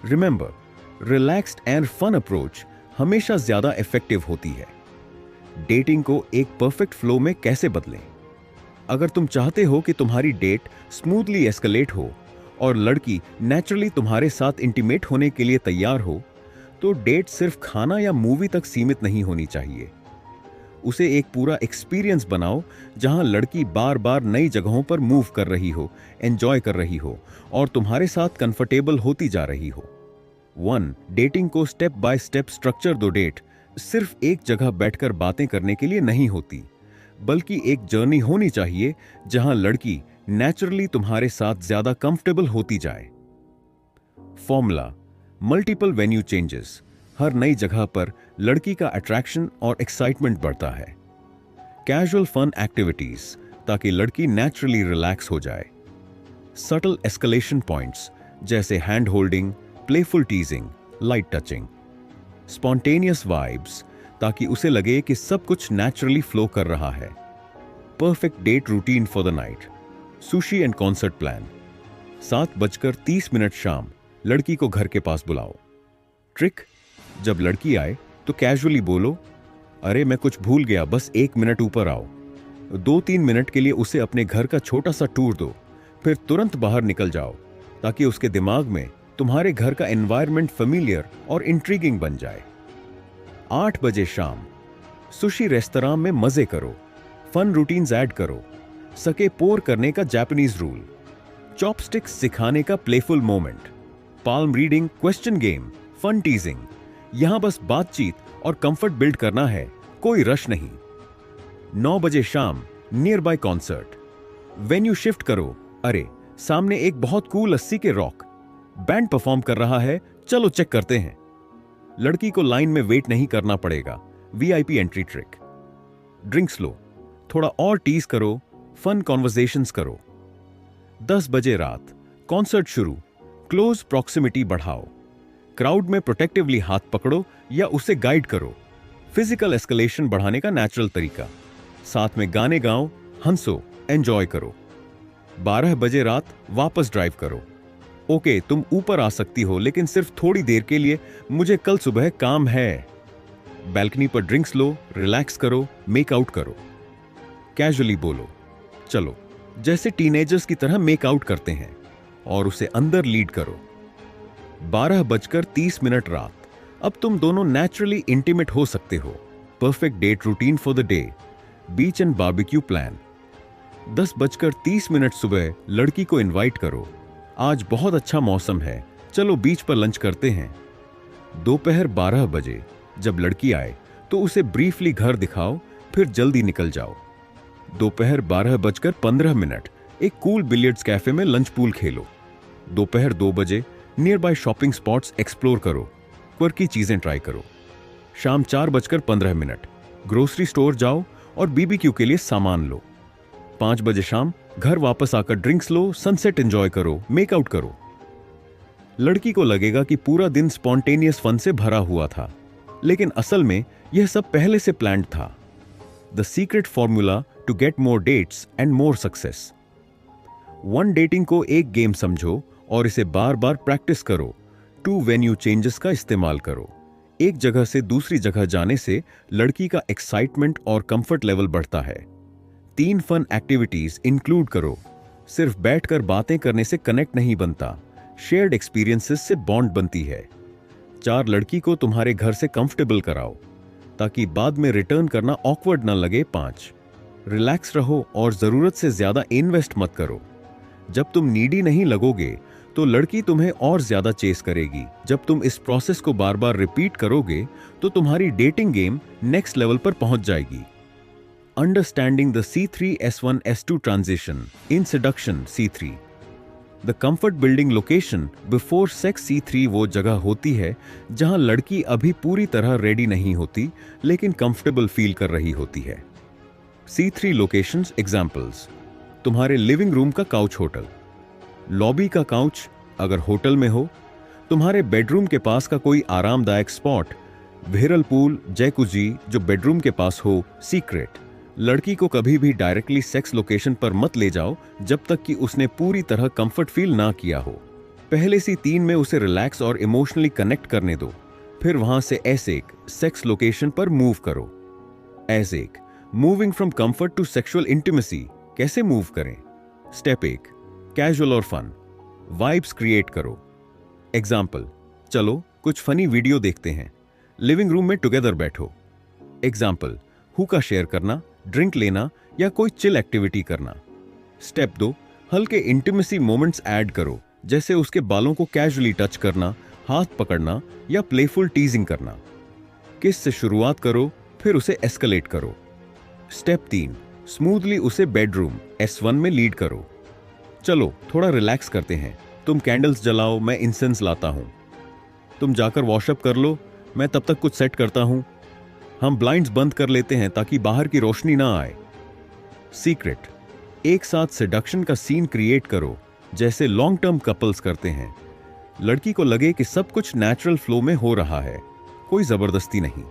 Speaker 1: Remember, relaxed and fun approach हमेशा ज्यादा इफेक्टिव होती है। डेटिंग को एक परफेक्ट फ्लो में कैसे बदलें? अगर तुम चाहते हो कि तुम्हारी डेट स्मूथली एस्केलेट हो और लड़की नेचुरली तुम्हारे साथ इंटीमेट होने के लिए तैयार हो, तो डेट सिर्फ खाना या मूवी तक सीमित नहीं होनी चाहिए। उसे एक पूरा एक्सपीरियंस बनाओ जहां लड़की बार बार नई जगहों पर मूव कर रही हो, एंजॉय कर रही हो और तुम्हारे साथ कंफर्टेबल होती जा रही हो। 1, डेटिंग को स्टेप बाय स्टेप स्ट्रक्चर दो। डेट सिर्फ एक जगह बैठकर बातें करने के लिए नहीं होती, बल्कि एक जर्नी होनी चाहिए जहां लड़की नेचुरली तुम्हारे साथ ज्यादा कंफर्टेबल होती जाए। Formula: multiple venue changes. हर नई जगह पर लड़की का अट्रैक्शन और एक्साइटमेंट बढ़ता है। कैजुअल फन एक्टिविटीज, ताकि लड़की नेचुरली रिलैक्स हो जाए। सटल एस्केलेशन पॉइंट्स, जैसे hand holding, playful टीजिंग, light touching. Spontaneous vibes, ताकि उसे लगे कि सब कुछ नेचुरली फ्लो कर रहा है। Perfect date routine for the night. Sushi and concert plan. 7:30 शाम लड़की को घर के पास बुलाओ। ट्रिक: जब लड़की आए तो कैजुअली बोलो, अरे मैं कुछ भूल गया, बस 1 मिनट ऊपर आओ। 2-3 मिनट के लिए उसे अपने घर का छोटा सा टूर दो, फिर तुरंत बाहर निकल जाओ, ताकि उसके दिमाग में तुम्हारे घर का एनवायरनमेंट फेमिलियर और इंट्रीगिंग बन जाए। 8 बजे शाम सुशी रेस्तरां में मजे करो। फन रूटीन्स ऐड करो। सके पोर करने का जापानीज रूल। चॉपस्टिक्स सिखाने का playful moment. Palm reading, question game, fun teasing. यहां बस बातचीत और कंफर्ट बिल्ड करना है, कोई रश नहीं। 9 बजे शाम near by concert. Venue shift करो। अरे सामने एक बहुत कूल 80 के रॉक बैंड परफॉर्म कर रहा है, चलो चेक करते हैं। लड़की को लाइन में वेट नहीं करना पड़ेगा। VIP entry trick. ड्रिंक्स लो, थोड़ा और टीज करो, फन कॉन्वर्सेशंस करो। 10 बजे रात कॉन्सर्ट शुरू। क्लोज प्रॉक्सिमिटी बढ़ाओ। क्राउड में प्रोटेक्टिवली हाथ पकड़ो या उसे गाइड करो। फिजिकल एस्केलेशन बढ़ाने का नेचुरल तरीका। साथ में गाने गाओ, हंसो, एंजॉय करो। 12 बजे रात वापस ड्राइव करो। ओके, तुम ऊपर आ सकती हो, लेकिन सिर्फ थोड़ी देर के लिए, मुझे कल सुबह काम है। बैल्कनी पर ड्रिंक्स लो, रिलैक्स करो, मेक आउट करो। कैजुअली बोलो, चलो जैसे टीनेजर्स की तरह मेक आउट करते हैं, और उसे अंदर लीड करो। 12:30 रात। अब तुम दोनों नेचुरली इंटीमेट हो सकते हो। Perfect date routine for the day. Beach and barbecue plan. 10:30 सुबह लड़की को इनवाइट करो। आज बहुत अच्छा मौसम है, चलो बीच पर लंच करते हैं। दोपहर 12 बजे जब लड़की आए तो उसे ब्रीफली घर दिखाओ, फिर जल्दी निकल जाओ। दोपहर 12:15 एक कूल बिलियर्ड्स कैफे में लंच पूल खेलो। दोपहर 2 बजे near by shopping spots explore करो, क्वर्की चीजें ट्राई करो। शाम 4:15 ग्रोसरी स्टोर जाओ और बीबीक्यू के लिए सामान लो। 5 बजे शाम घर वापस आकर ड्रिंक्स लो, सनसेट एंजॉय करो, मेक आउट करो। लड़की को लगेगा कि पूरा दिन स्पॉन्टेनियस फन से भरा हुआ था, लेकिन असल में यह सब पहले से प्लान्ड था। The secret formula to get more dates and more success. One dating को एक गेम समझो और इसे बार बार प्रैक्टिस करो। 2 वेन्यू चेंजेस का इस्तेमाल करो। एक जगह से दूसरी जगह जाने से लड़की का एक्साइटमेंट और कंफर्ट लेवल बढ़ता है। 3 फन एक्टिविटीज इंक्लूड करो। सिर्फ बैठकर बातें करने से कनेक्ट नहीं बनता, शेयर्ड एक्सपीरियंसेस से बॉन्ड बनती है। 4 लड़की को तुम्हारे घर से कंफर्टेबल कराओ, ताकि बाद में रिटर्न करना ऑकवर्ड न लगे। 5 रिलैक्स रहो और जरूरत से ज्यादा इन्वेस्ट मत करो। जब तुम नीडी नहीं लगोगे तो लड़की तुम्हें और ज्यादा चेस करेगी। जब तुम इस प्रोसेस को बार बार रिपीट करोगे तो तुम्हारी डेटिंग गेम नेक्स्ट लेवल पर पहुंच जाएगी। Understanding the C3S1S2 transition in seduction C3। The comfort building location before sex C3 वो जगह होती है जहां लड़की अभी पूरी तरह रेडी नहीं होती, लेकिन कंफर्टेबल फील कर रही होती है। C3 लोकेशंस एग्जांपल्स: तुम्हारे लिविंग रूम का काउच होटल, लॉबी का काउच अगर होटल में हो, तुम्हारे बेडरूम के पास का कोई आरामदायक स्पॉट, व्हिरल पूल, जैकुजी जो बेडरूम के पास हो, सीक्रेट। लड़की को कभी भी डायरेक्टली सेक्स लोकेशन पर मत ले जाओ जब तक कि उसने पूरी तरह कंफर्ट फील ना किया हो। पहले सी 3 में उसे रिलैक्स और इमोशनली कनेक्ट करने दो, फिर वहां से एसेक सेक्स लोकेशन पर मूव करो। एसेक moving from comfort to sexual intimacy. कैसे मूव करें? स्टेप 1 कैजुअल और फन वाइब्स क्रिएट करो। एग्जाम्पल: चलो कुछ फनी वीडियो देखते हैं। लिविंग रूम में टुगेदर बैठो। एग्जाम्पल: हुक्का शेयर करना, ड्रिंक लेना या कोई चिल एक्टिविटी करना। स्टेप 2 हल्के इंटीमेसी मोमेंट्स ऐड करो, जैसे उसके बालों को कैजुअली टच करना, हाथ पकड़ना या प्लेफुल टीजिंग करना। किस से शुरुआत करो, फिर उसे एस्केलेट करो। स्टेप 3 स्मूथली उसे बेडरूम S1 में लीड करो। चलो थोड़ा रिलैक्स करते हैं, तुम कैंडल्स जलाओ, मैं इंसेंस लाता हूं। तुम जाकर वॉशअप कर लो, मैं तब तक कुछ सेट करता हूं। हम ब्लाइंड्स बंद कर लेते हैं ताकि बाहर की रोशनी ना आए। सीक्रेट, एक साथ सेडक्शन का सीन क्रिएट करो जैसे लॉन्ग टर्म कपल्स करते हैं। लड़की को लगे कि सब कुछ नेचुरल फ्लो में हो रहा है, कोई जबरदस्ती नहीं।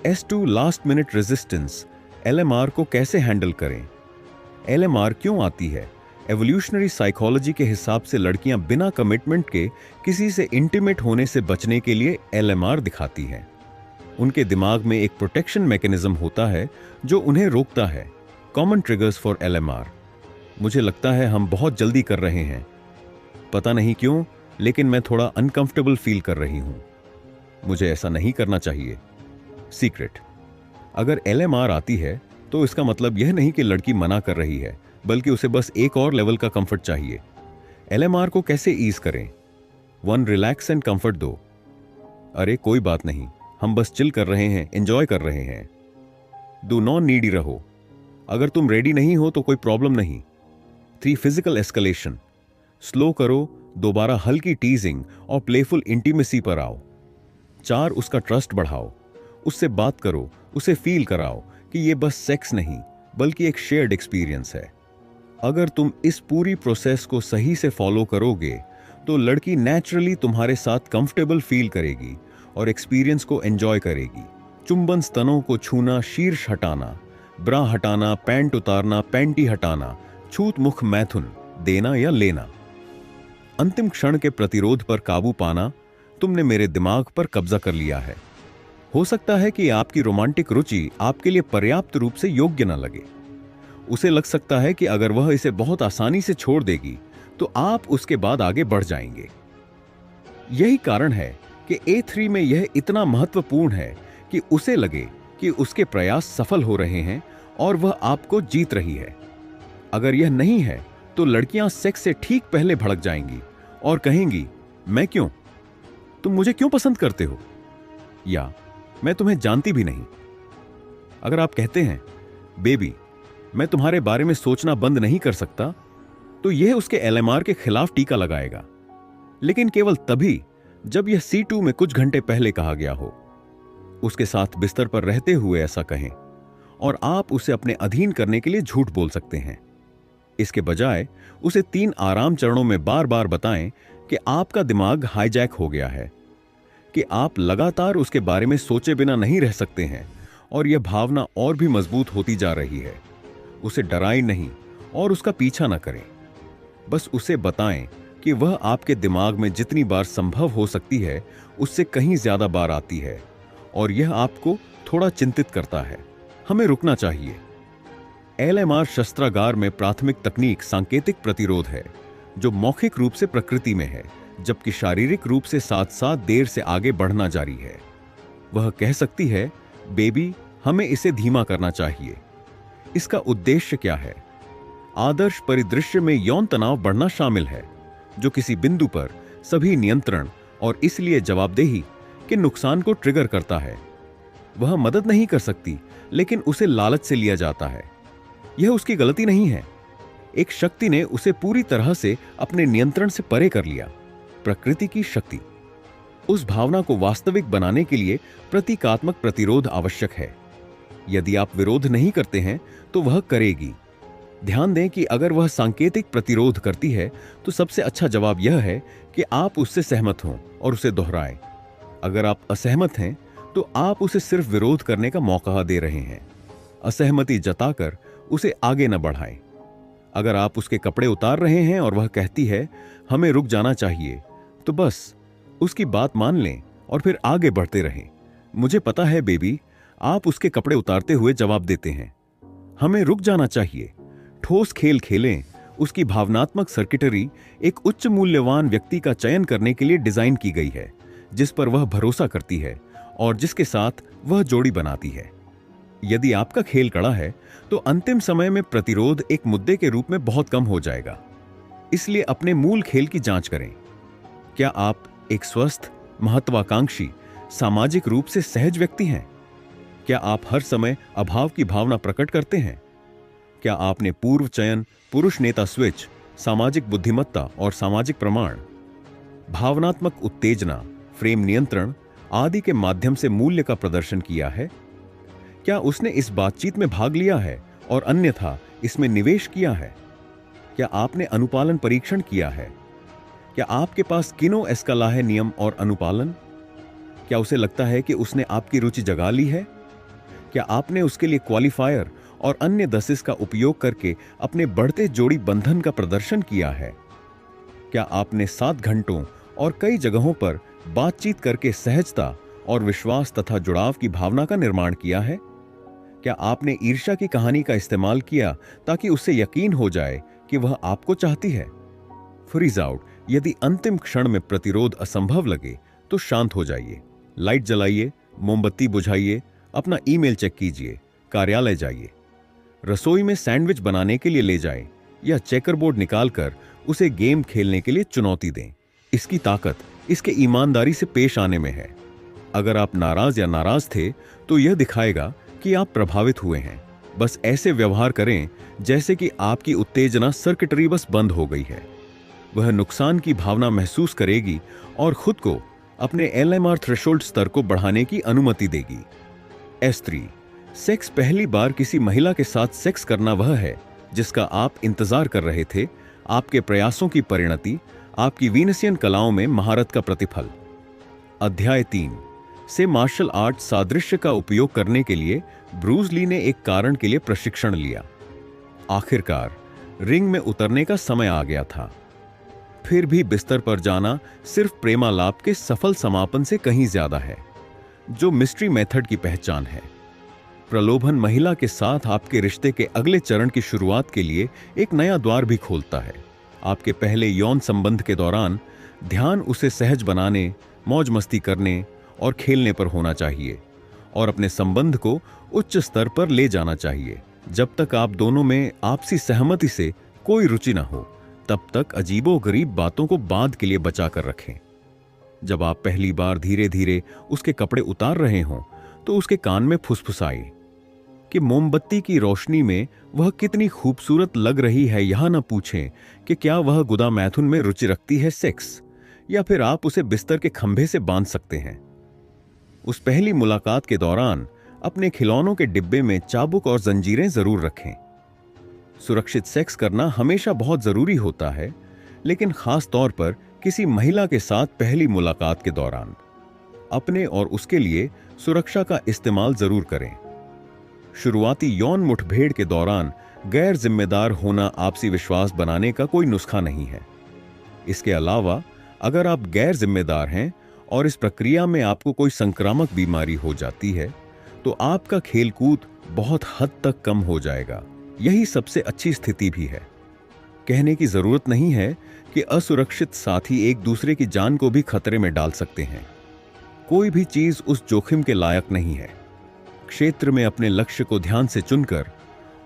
Speaker 1: S2 last minute resistance, LMR को कैसे हैंडल करें? LMR क्यों आती है? एवोल्यूशनरी साइकोलॉजी के हिसाब से लड़कियां बिना कमिटमेंट के किसी से इंटीमेट होने से बचने के लिए LMR दिखाती हैं। उनके दिमाग में एक प्रोटेक्शन मैकेनिज्म होता है जो उन्हें रोकता है। Common triggers for LMR। मुझे लगता है हम बहुत जल्दी कर रहे हैं, पता नहीं क्यों, लेकिन मैं थोड़ा अनकंफर्टेबल फील कर रही हूं। मुझे ऐसा नहीं करना चाहिए। सीक्रेट, अगर LMR आती है तो इसका मतलब यह नहीं कि लड़की मना कर रही है, बल्कि उसे बस एक और लेवल का कंफर्ट चाहिए। LMR को कैसे ईज करें? 1 रिलैक्स एंड कंफर्ट दो। अरे कोई बात नहीं, हम बस चिल कर रहे हैं, एंजॉय कर रहे हैं। डू नॉन नीडी रहो। अगर तुम रेडी नहीं हो तो कोई प्रॉब्लम नहीं। 3 फिजिकल एस्केलेशन, स्लो करो, दोबारा हल्की टीजिंग और प्लेफुल इंटीमेसी पर आओ। 4 उसका ट्रस्ट बढ़ाओ, उससे बात करो, उसे फील कराओ कि यह बस सेक्स नहीं बल्कि एक शेयर्ड एक्सपीरियंस है। अगर तुम इस पूरी प्रोसेस को सही से फॉलो करोगे तो लड़की नेचुरली तुम्हारे साथ कंफर्टेबल फील करेगी और एक्सपीरियंस को एंजॉय करेगी। चुंबन, स्तनों को छूना, शीर्ष हटाना, ब्रा हटाना, पैंट उतारना, पैंटी हटाना, छूत मुख मैथुन, देना या लेना। अंतिम क्षण के प्रतिरोध पर काबू पाना, तुमने मेरे दिमाग पर कब्जा कर लिया है। हो सकता है कि आपकी रोमांटिक रुचि आपके लिए पर्याप्त रूप से योग्य न लगे। उसे लग सकता है कि अगर वह इसे बहुत आसानी से छोड़ देगी तो आप उसके बाद आगे बढ़ जाएंगे। यही कारण है कि A3 में यह इतना महत्वपूर्ण है कि उसे लगे कि उसके प्रयास सफल हो रहे हैं और वह आपको जीत रही है। अगर यह नहीं है तो लड़कियां सेक्स से ठीक पहले भड़क जाएंगी और कहेंगी, मैं क्यों? तुम मुझे क्यों पसंद करते हो? या मैं तुम्हें जानती भी नहीं। अगर आप कहते हैं, बेबी मैं तुम्हारे बारे में सोचना बंद नहीं कर सकता, तो यह उसके LMR के खिलाफ टीका लगाएगा, लेकिन केवल तभी जब यह C2 में कुछ घंटे पहले कहा गया हो। उसके साथ बिस्तर पर रहते हुए ऐसा कहें और आप उसे अपने अधीन करने के लिए झूठ बोल सकते हैं। इसके बजाय उसे 3 आराम चरणों में बार बार बताएं कि आपका दिमाग हाईजैक हो गया है, कि आप लगातार उसके बारे में सोचे बिना नहीं रह सकते हैं और यह भावना और भी मजबूत होती जा रही है। उसे डराएं नहीं और उसका पीछा न करें। बस उसे बताएं कि वह आपके दिमाग में जितनी बार संभव हो सकती है उससे कहीं ज्यादा बार आती है और यह आपको थोड़ा चिंतित करता है। हमें रुकना चाहिए। LMR शस्त्रागार में प्राथमिक तकनीक सांकेतिक प्रतिरोध है, जो मौखिक रूप से प्रकृति में है, जबकि शारीरिक रूप से साथ साथ देर से आगे बढ़ना जारी है। वह कह सकती है, बेबी हमें इसे धीमा करना चाहिए। इसका उद्देश्य क्या है? आदर्श परिदृश्य में यौन तनाव बढ़ना शामिल है, जो किसी बिंदु पर सभी नियंत्रण और इसलिए जवाबदेही के नुकसान को ट्रिगर करता है। वह मदद नहीं कर सकती, लेकिन उसे लालच से लिया जाता है। यह उसकी गलती नहीं है। एक शक्ति ने उसे पूरी तरह से अपने नियंत्रण से परे कर लिया। प्रकृति की शक्ति। उस भावना को वास्तविक बनाने के लिए प्रतीकात्मक प्रतिरोध आवश्यक है। यदि आप विरोध नहीं करते हैं तो वह करेगी। ध्यान दें कि अगर वह सांकेतिक प्रतिरोध करती है तो सबसे अच्छा जवाब यह है कि आप उससे सहमत हों और उसे दोहराएं। अगर आप असहमत हैं तो आप उसे सिर्फ विरोध करने का मौका दे रहे हैं। असहमति जताकर उसे आगे न बढ़ाएं। अगर आप उसके कपड़े उतार रहे हैं और वह कहती है, हमें रुक जाना चाहिए, तो बस उसकी बात मान लें और फिर आगे बढ़ते रहें। मुझे पता है बेबी, आप उसके कपड़े उतारते हुए जवाब देते हैं, हमें रुक जाना चाहिए। ठोस खेल खेलें। उसकी भावनात्मक सर्किटरी एक उच्च मूल्यवान व्यक्ति का चयन करने के लिए डिजाइन की गई है, जिस पर वह भरोसा करती है और जिसके साथ वह जोड़ी बनाती है। यदि आपका खेल कड़ा है तो अंतिम समय में प्रतिरोध एक मुद्दे के रूप में बहुत कम हो जाएगा। इसलिए अपने मूल खेल की जांच करें। क्या आप एक स्वस्थ, महत्वाकांक्षी, सामाजिक रूप से सहज व्यक्ति हैं? क्या आप हर समय अभाव की भावना प्रकट करते हैं? क्या आपने पूर्व चयन, पुरुष नेता स्विच, सामाजिक बुद्धिमत्ता और सामाजिक प्रमाण, भावनात्मक उत्तेजना, फ्रेम नियंत्रण आदि के माध्यम से मूल्य का प्रदर्शन किया है? क्या उसने इस बातचीत में भाग लिया है और अन्यथा इसमें निवेश किया है? क्या आपने अनुपालन परीक्षण किया है? क्या आपके पास किनो एस्काला है नियम और अनुपालन? क्या उसे लगता है कि उसने आपकी रुचि जगा ली है? क्या आपने उसके लिए क्वालिफायर और अन्य दसिस का उपयोग करके अपने बढ़ते जोड़ी बंधन का प्रदर्शन किया है? क्या आपने 7 घंटों और कई जगहों पर बातचीत करके सहजता और विश्वास तथा जुड़ाव की भावना का निर्माण किया है? क्या आपने ईर्ष्या की कहानी का इस्तेमाल किया ताकि उससे यकीन हो जाए कि वह आपको चाहती है? Freeze out. यदि अंतिम क्षण में प्रतिरोध असंभव लगे तो शांत हो जाइए, लाइट जलाइए, मोमबत्ती बुझाइए, अपना ईमेल चेक कीजिए, कार्यालय जाइए, रसोई में सैंडविच बनाने के लिए ले जाएं या चेकर बोर्ड निकालकर उसे गेम खेलने के लिए चुनौती दें। इसकी ताकत इसके ईमानदारी से पेश आने में है। अगर आप नाराज या नाराज थे तो यह दिखाएगा कि आप प्रभावित हुए हैं। बस ऐसे व्यवहार करें जैसे कि आपकी उत्तेजना सर्किटरी बस बंद हो गई है। वह नुकसान की भावना महसूस करेगी और खुद को अपने एलएमआर थ्रेशोल्ड स्तर को बढ़ाने की अनुमति देगी। S3 सेक्स पहली बार किसी महिला के साथ सेक्स करना वह है जिसका आप इंतजार कर रहे थे, आपके प्रयासों की परिणति, आपकी वीनसियन कलाओं में महारत का प्रतिफल। अध्याय 3 से मार्शल आर्ट सादृश्य का उपयोग करने के लिए ब्रूस ली ने एक कारण के लिए प्रशिक्षण लिया। आखिरकार रिंग में उतरने का समय आ गया था। फिर भी बिस्तर पर जाना सिर्फ प्रेमालाप के सफल समापन से कहीं ज्यादा है, जो मिस्ट्री मेथड की पहचान है। प्रलोभन महिला के साथ आपके रिश्ते के अगले चरण की शुरुआत के लिए एक नया द्वार भी खोलता है। आपके पहले यौन संबंध के दौरान ध्यान उसे सहज बनाने, मौज मस्ती करने और खेलने पर होना चाहिए और अपने संबंध को उच्च स्तर पर ले जाना चाहिए। जब तक आप दोनों में आपसी सहमति से कोई रुचि न हो, तब तक अजीबोगरीब बातों को बाद के लिए बचा कर रखें। जब आप पहली बार धीरे धीरे उसके कपड़े उतार रहे हों, तो उसके कान में फुसफुसाएं कि मोमबत्ती की रोशनी में वह कितनी खूबसूरत लग रही है। यह न पूछें कि क्या वह गुदा मैथुन में रुचि रखती है सेक्स, या फिर आप उसे बिस्तर के खंभे से बांध सकते हैं। उस पहली मुलाकात के दौरान अपने खिलौनों के डिब्बे में चाबुक और जंजीरें जरूर रखें। सुरक्षित सेक्स करना हमेशा बहुत जरूरी होता है, लेकिन खास तौर पर किसी महिला के साथ पहली मुलाकात के दौरान अपने और उसके लिए सुरक्षा का इस्तेमाल जरूर करें। शुरुआती यौन मुठभेड़ के दौरान गैर जिम्मेदार होना आपसी विश्वास बनाने का कोई नुस्खा नहीं है। इसके अलावा अगर आप गैर जिम्मेदार हैं और इस प्रक्रिया में आपको कोई संक्रामक बीमारी हो जाती है, तो आपका खेलकूद बहुत हद तक कम हो जाएगा। यही सबसे अच्छी स्थिति भी है। कहने की जरूरत नहीं है कि असुरक्षित साथी एक दूसरे की जान को भी खतरे में डाल सकते हैं। कोई भी चीज उस जोखिम के लायक नहीं है। क्षेत्र में अपने लक्ष्य को ध्यान से चुनकर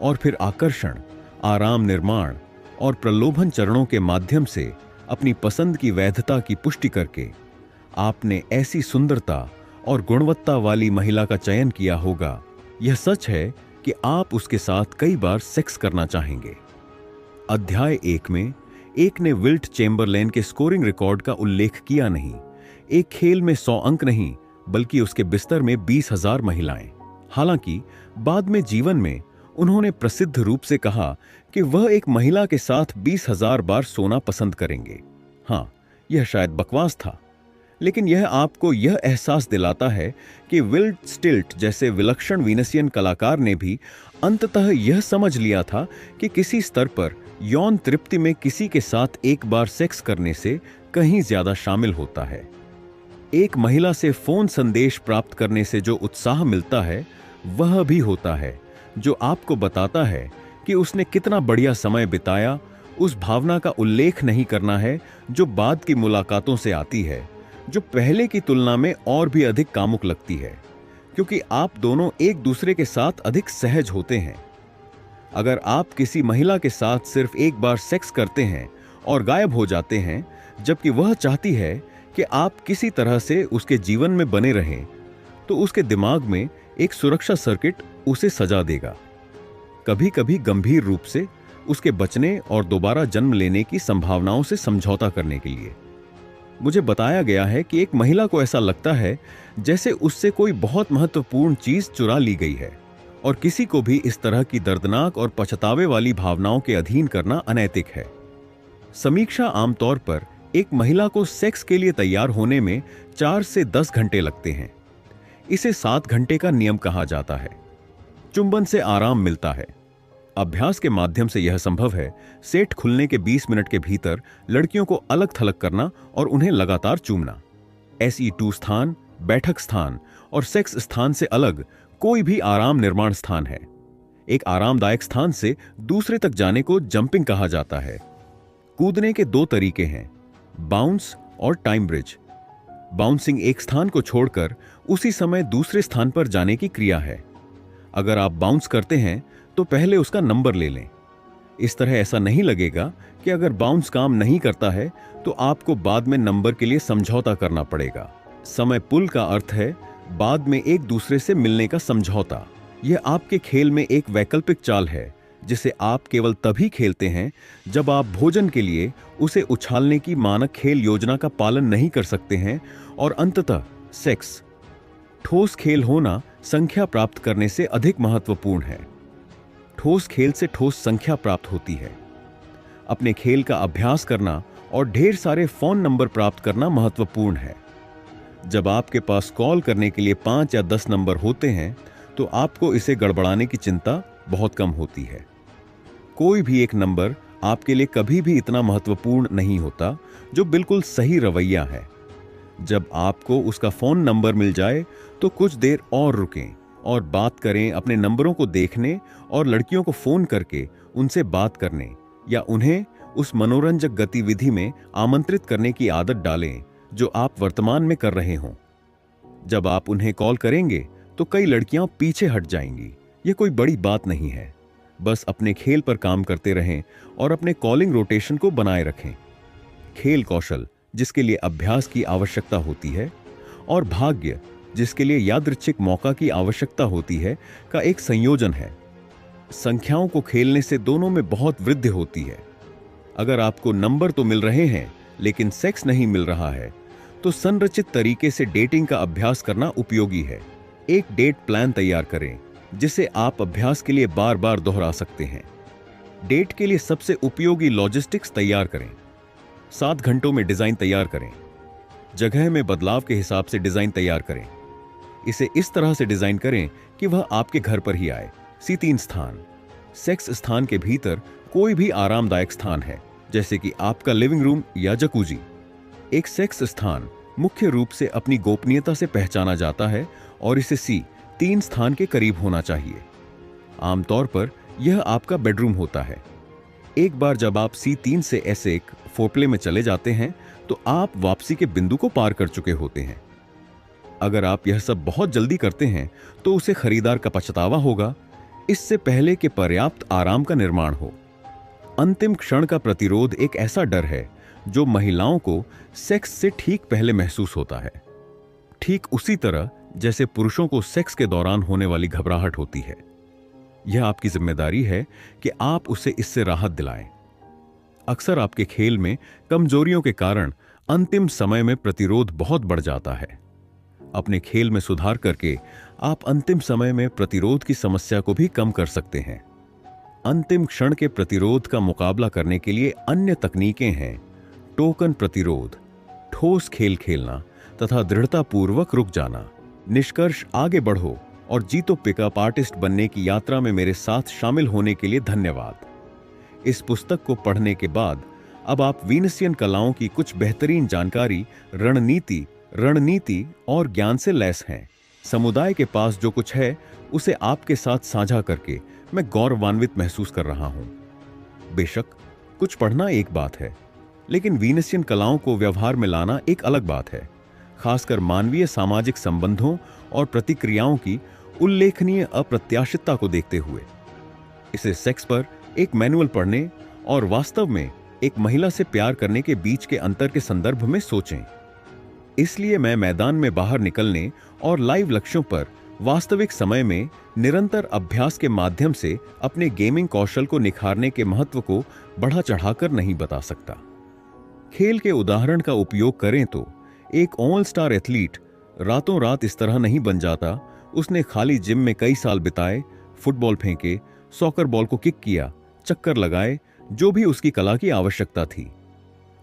Speaker 1: और फिर आकर्षण, आराम निर्माण और प्रलोभन चरणों के माध्यम से अपनी पसंद की वैधता की पुष्टि करके आपने ऐसी सुंदरता और गुणवत्ता वाली महिला का चयन किया होगा। यह सच है कि आप उसके साथ कई बार सेक्स करना चाहेंगे। अध्याय 1 में एक ने विल्ट चेम्बरलेन के स्कोरिंग रिकॉर्ड का उल्लेख किया नहीं। एक खेल में 100 अंक नहीं, बल्कि उसके बिस्तर में 20,000 महिलाएं। हालांकि बाद में जीवन में उन्होंने प्रसिद्ध रूप से कहा कि वह एक महिला के साथ 20,000 बार सोना पसंद करेंगे। हाँ, यह शायद बकवास था, लेकिन यह आपको यह एहसास दिलाता है कि विल्ट स्टिल्ट जैसे विलक्षण वीनसियन कलाकार ने भी अंततः यह समझ लिया था कि किसी स्तर पर यौन तृप्ति में किसी के साथ एक बार सेक्स करने से कहीं ज्यादा शामिल होता है। एक महिला से फोन संदेश प्राप्त करने से जो उत्साह मिलता है, वह भी होता है जो आपको बताता है कि उसने कितना बढ़िया समय बिताया। उस भावना का उल्लेख नहीं करना है जो बाद की मुलाकातों से आती है, जो पहले की तुलना में और भी अधिक कामुक लगती है, क्योंकि आप दोनों एक दूसरे के साथ अधिक सहज होते हैं। अगर आप किसी महिला के साथ सिर्फ एक बार सेक्स करते हैं और गायब हो जाते हैं, जबकि वह चाहती है कि आप किसी तरह से उसके जीवन में बने रहें, तो उसके दिमाग में एक सुरक्षा सर्किट उसे सजा देगा, कभी कभी गंभीर रूप से उसके बचने और दोबारा जन्म लेने की संभावनाओं से समझौता करने के लिए। मुझे बताया गया है कि एक महिला को ऐसा लगता है जैसे उससे कोई बहुत महत्वपूर्ण चीज चुरा ली गई है, और किसी को भी इस तरह की दर्दनाक और पछतावे वाली भावनाओं के अधीन करना अनैतिक है। समीक्षा आमतौर पर एक महिला को सेक्स के लिए तैयार होने में 4 से 10 घंटे लगते हैं। इसे 7 घंटे का नियम कहा जाता है। चुंबन से आराम मिलता है। अभ्यास के माध्यम से यह संभव है। सेट खुलने के 20 मिनट के भीतर लड़कियों को अलग थलग करना और उन्हें लगातार चूमना। SE2 स्थान, बैठक स्थान और सेक्स स्थान से अलग कोई भी आराम निर्माण स्थान है। एक आरामदायक स्थान से दूसरे तक जाने को जंपिंग कहा जाता है। कूदने के 2 तरीके हैं, बाउंस और टाइम ब्रिज। बाउंसिंग एक स्थान को छोड़कर उसी समय दूसरे स्थान पर जाने की क्रिया है। अगर आप बाउंस करते हैं तो पहले उसका नंबर ले लें। इस तरह ऐसा नहीं लगेगा कि अगर बाउंस काम नहीं करता है तो आपको बाद में नंबर के लिए समझौता करना पड़ेगा। समय पुल का अर्थ है बाद में एक दूसरे से मिलने का समझौता। यह आपके खेल में एक वैकल्पिक चाल है जिसे आप केवल तभी खेलते हैं जब आप भोजन के लिए उसे उछालने की मानक खेल योजना का पालन नहीं कर सकते हैं। और अंततः सेक्स, ठोस खेल होना संख्या प्राप्त करने से अधिक महत्वपूर्ण है। ठोस खेल से ठोस संख्या प्राप्त होती है। अपने खेल का अभ्यास करना और ढेर सारे फोन नंबर प्राप्त करना महत्वपूर्ण है। जब आपके पास कॉल करने के लिए 5 या 10 नंबर होते हैं तो आपको इसे गड़बड़ाने की चिंता बहुत कम होती है। कोई भी एक नंबर आपके लिए कभी भी इतना महत्वपूर्ण नहीं होता जो बिल्कुल सही रवैया है। जब आपको उसका फोन नंबर मिल जाए तो कुछ देर और रुकें और बात करें। अपने नंबरों को देखने और लड़कियों को फोन करके उनसे बात करने या उन्हें उस मनोरंजक गतिविधि में आमंत्रित करने की आदत डालें जो आप वर्तमान में कर रहे हों। जब आप उन्हें कॉल करेंगे तो कई लड़कियां पीछे हट जाएंगी। यह कोई बड़ी बात नहीं है। बस अपने खेल पर काम करते रहें और अपने कॉलिंग रोटेशन को बनाए रखें। खेल कौशल, जिसके लिए अभ्यास की आवश्यकता होती है, और भाग्य, जिसके लिए यादृच्छिक मौका की आवश्यकता होती है, का एक संयोजन है। संख्याओं को खेलने से दोनों में बहुत वृद्धि होती है। अगर आपको नंबर तो मिल रहे हैं लेकिन सेक्स नहीं मिल रहा है तो संरचित तरीके से डेटिंग का अभ्यास करना उपयोगी है। एक डेट प्लान तैयार करें जिसे आप अभ्यास के लिए बार बार दोहरा सकते हैं। डेट के लिए सबसे उपयोगी लॉजिस्टिक्स तैयार करें। 7 घंटों में डिजाइन तैयार करें। जगह में बदलाव के हिसाब से डिजाइन तैयार करें। इसे इस तरह से डिजाइन करें कि वह आपके घर पर ही आए। C3 स्थान, सेक्स स्थान के भीतर कोई भी आरामदायक स्थान है, जैसे कि आपका लिविंग रूम या जकूजी। एक सेक्स स्थान मुख्य रूप से अपनी गोपनीयता से पहचाना जाता है और इसे C3 स्थान के करीब होना चाहिए। आमतौर पर यह आपका बेडरूम होता है। एक बार जब आप C3 से S1 फोरप्ले में चले जाते हैं तो आप वापसी के बिंदु को पार कर चुके होते हैं। अगर आप यह सब बहुत जल्दी करते हैं तो उसे खरीदार का पछतावा होगा, इससे पहले कि पर्याप्त आराम का निर्माण हो। अंतिम क्षण का प्रतिरोध एक ऐसा डर है जो महिलाओं को सेक्स से ठीक पहले महसूस होता है, ठीक उसी तरह जैसे पुरुषों को सेक्स के दौरान होने वाली घबराहट होती है। यह आपकी जिम्मेदारी है कि आप उसे इससे राहत दिलाएं। अक्सर आपके खेल में कमजोरियों के कारण अंतिम समय में प्रतिरोध बहुत बढ़ जाता है। अपने खेल में सुधार करके आप अंतिम समय में प्रतिरोध की समस्या को भी कम कर सकते हैं। अंतिम क्षण के प्रतिरोध का मुकाबला करने के लिए अन्य तकनीकें हैं। टोकन प्रतिरोध, ठोस खेल खेलना तथा दृढ़तापूर्वक रुक जाना। निष्कर्ष, आगे बढ़ो और जीतो पिकअप आर्टिस्ट बनने की यात्रा में मेरे साथ शामिल होने के लिए धन्यवाद। इस पुस्तक को पढ़ने के बाद अब आप वीनसियन कलाओं की कुछ बेहतरीन जानकारी, रणनीति और ज्ञान से लैस हैं। समुदाय के पास जो कुछ है उसे आपके साथ साझा करके मैं गौरवान्वित महसूस कर रहा हूं। बेशक कुछ पढ़ना एक बात है, लेकिन वीनसियन कलाओं को व्यवहार में लाना एक अलग बात है, खासकर मानवीय सामाजिक संबंधों और प्रतिक्रियाओं की उल्लेखनीय अप्रत्याशितता को देखते हुए। इसे सेक्स पर एक मैनुअल पढ़ने और वास्तव में एक महिला से प्यार करने के बीच के अंतर के संदर्भ में सोचें। इसलिए मैं मैदान में बाहर निकलने और लाइव लक्ष्यों पर वास्तविक समय में निरंतर अभ्यास के माध्यम से अपने गेमिंग कौशल को निखारने के महत्व को बढ़ा चढ़ाकर नहीं बता सकता। खेल के उदाहरण का उपयोग करें तो एक ऑल स्टार एथलीट रातों रात इस तरह नहीं बन जाता। उसने खाली जिम में कई साल बिताए, फुटबॉल फेंके, सॉकर बॉल को किक किया, चक्कर लगाए, जो भी उसकी कला की आवश्यकता थी।